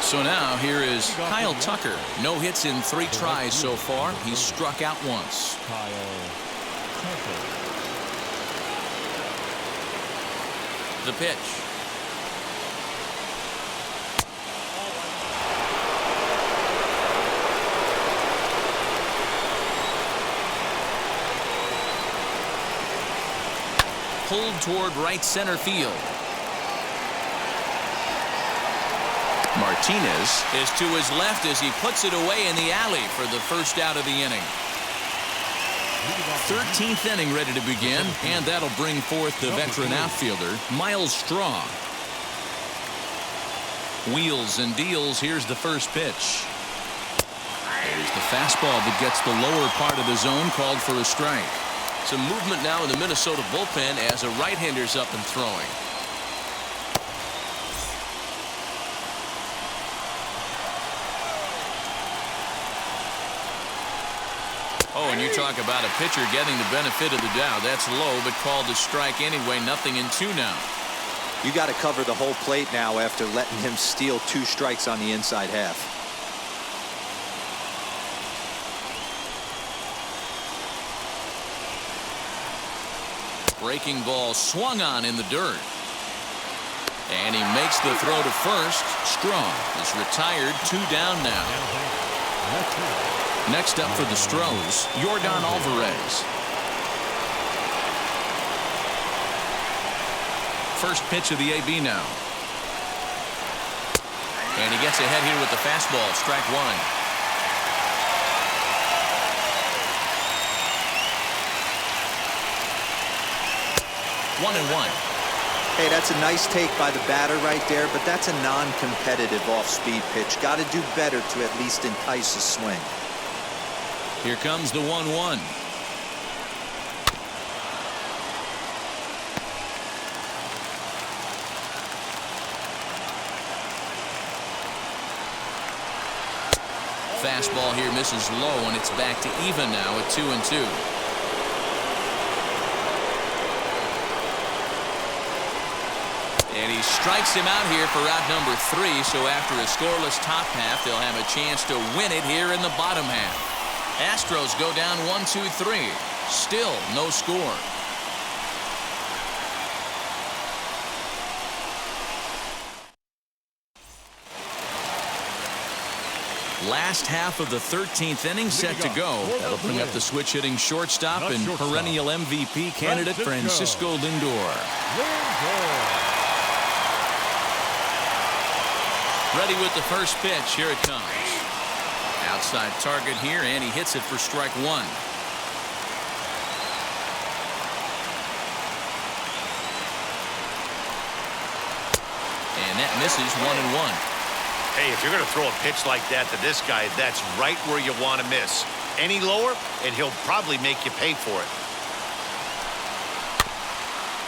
So now here is Kyle Tucker. No hits in 3 tries so far. He's struck out once. Kyle Tucker. The pitch. Pulled toward right center field. Martinez is to his left as he puts it away in the alley for the first out of the inning. 13th inning ready to begin, and that'll bring forth the veteran outfielder, Miles Straw. Wheels and deals. Here's the first pitch. There's the fastball that gets the lower part of the zone, called for a strike. Some movement now in the Minnesota bullpen as a right-hander's up and throwing. Oh, and you talk about a pitcher getting the benefit of the doubt. That's low, but called a strike anyway. 0-2 now. You got to cover the whole plate now after letting him steal 2 strikes on the inside half. Breaking ball swung on in the dirt. And he makes the throw to first. Straw is retired. 2 down now. Next up for the Stros, Yordan Alvarez. First pitch of the AB now. And he gets ahead here with the fastball. Strike 1. 1-1. Hey, that's a nice take by the batter right there, but that's a non-competitive off-speed pitch. Got to do better to at least entice a swing. Here comes the 1-1. Fastball here misses low, and it's back to even now at 2-2. And he strikes him out here for out number 3. So after a scoreless top half, they'll have a chance to win it here in the bottom half. Astros go down 1-2-3. Still no score. Last half of the 13th inning set to go. That'll bring up the switch hitting shortstop and perennial MVP candidate Francisco Lindor. Ready with the first pitch. Here it comes. Outside target here, and he hits it for strike 1. And that misses 1-1. Hey, if you're going to throw a pitch like that to this guy, that's right where you want to miss. Any lower, and he'll probably make you pay for it.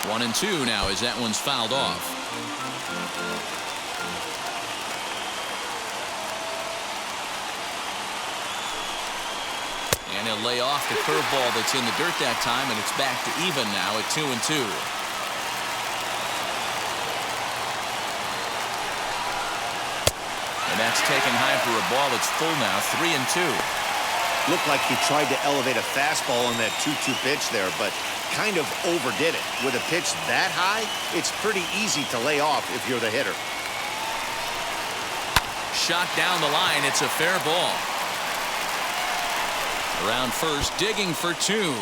1-2 now as that one's fouled off. And he'll lay off the curveball that's in the dirt that time, and it's back to even now at 2-2. And that's taken high for a ball that's full now, 3-2. Looked like he tried to elevate a fastball on that 2-2 pitch there, but kind of overdid it. With a pitch that high, it's pretty easy to lay off if you're the hitter. Shot down the line. It's a fair ball. Around first, digging for 2.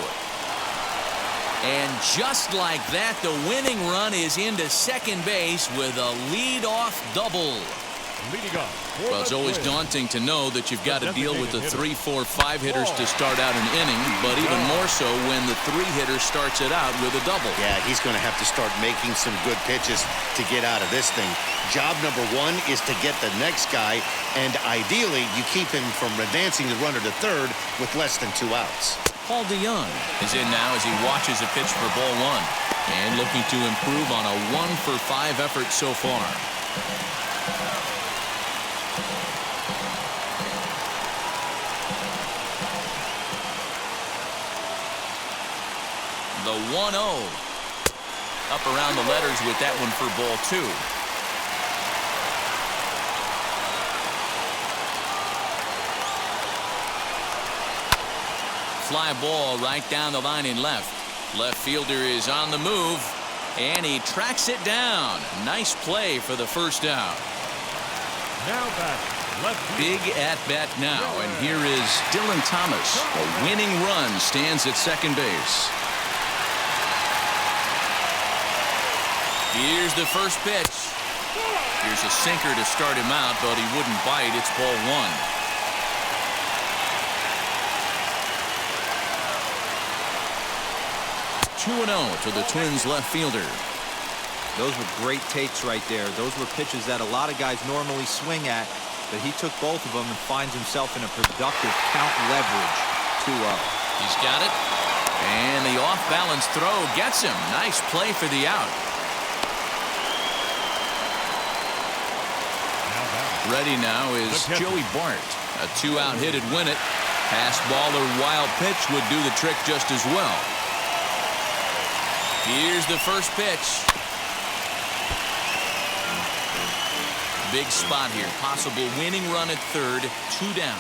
And just like that, the winning run is into second base with a lead-off double. Leading off. Well, it's always daunting to know that you've got to deal with the 3, 4, 5 hitters to start out an inning, but even more so when the 3 hitter starts it out with a double. Yeah, he's going to have to start making some good pitches to get out of this thing. Job number 1 is to get the next guy, and ideally you keep him from advancing the runner to third with less than 2 outs. Paul DeYoung is in now as he watches a pitch for ball 1 and looking to improve on a 1-for-5 effort so far. The 1-0. Up around the letters with that one for ball 2. Fly ball right down the line in left. Left fielder is on the move, and he tracks it down. Nice play for the first out. Now back. Big at bat now, and here is Dylan Thomas. A winning run stands at second base. Here's the first pitch. Here's a sinker to start him out, but he wouldn't bite. It's ball 1. To the Twins left fielder. Those were great takes right there. Those were pitches that a lot of guys normally swing at, but he took both of them and finds himself in a productive count leverage 2-0. He's got it, and the off-balance throw gets him. Nice play for the out. Ready now is Joey Bart. A 2-out hit would win it. Pass ball or wild pitch would do the trick just as well. Here's the first pitch. Big spot here. Possible winning run at third. 2 down.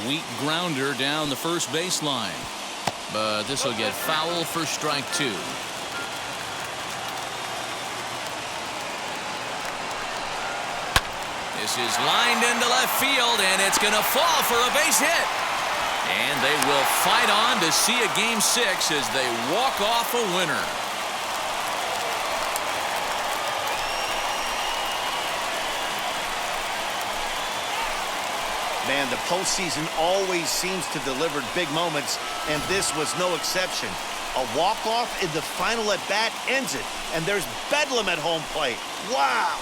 Weak grounder down the first baseline. But this will get foul for strike 2. This is lined into left field, and it's going to fall for a base hit. And they will fight on to see a game 6 as they walk off a winner. Man, the postseason always seems to deliver big moments, and this was no exception. A walk-off in the final at-bat ends it, and there's bedlam at home plate. Wow!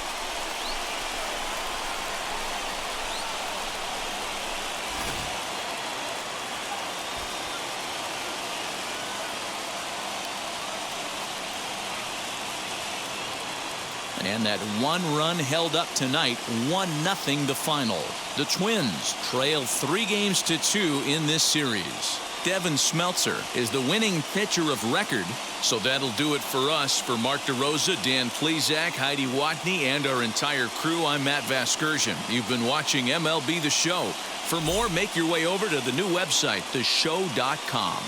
And that 1 run held up tonight, 1-0 the final. The Twins trail 3-2 in this series. Devin Smeltzer is the winning pitcher of record. So that'll do it for us. For Mark DeRosa, Dan Plesac, Heidi Watney, and our entire crew, I'm Matt Vasgersian. You've been watching MLB The Show. For more, make your way over to the new website, theshow.com.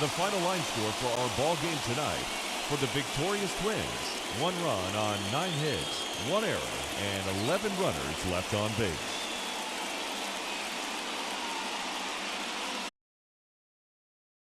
The final line score for our ball game tonight: for the victorious Twins, 1 run on 9 hits, 1 error, and 11 runners left on base.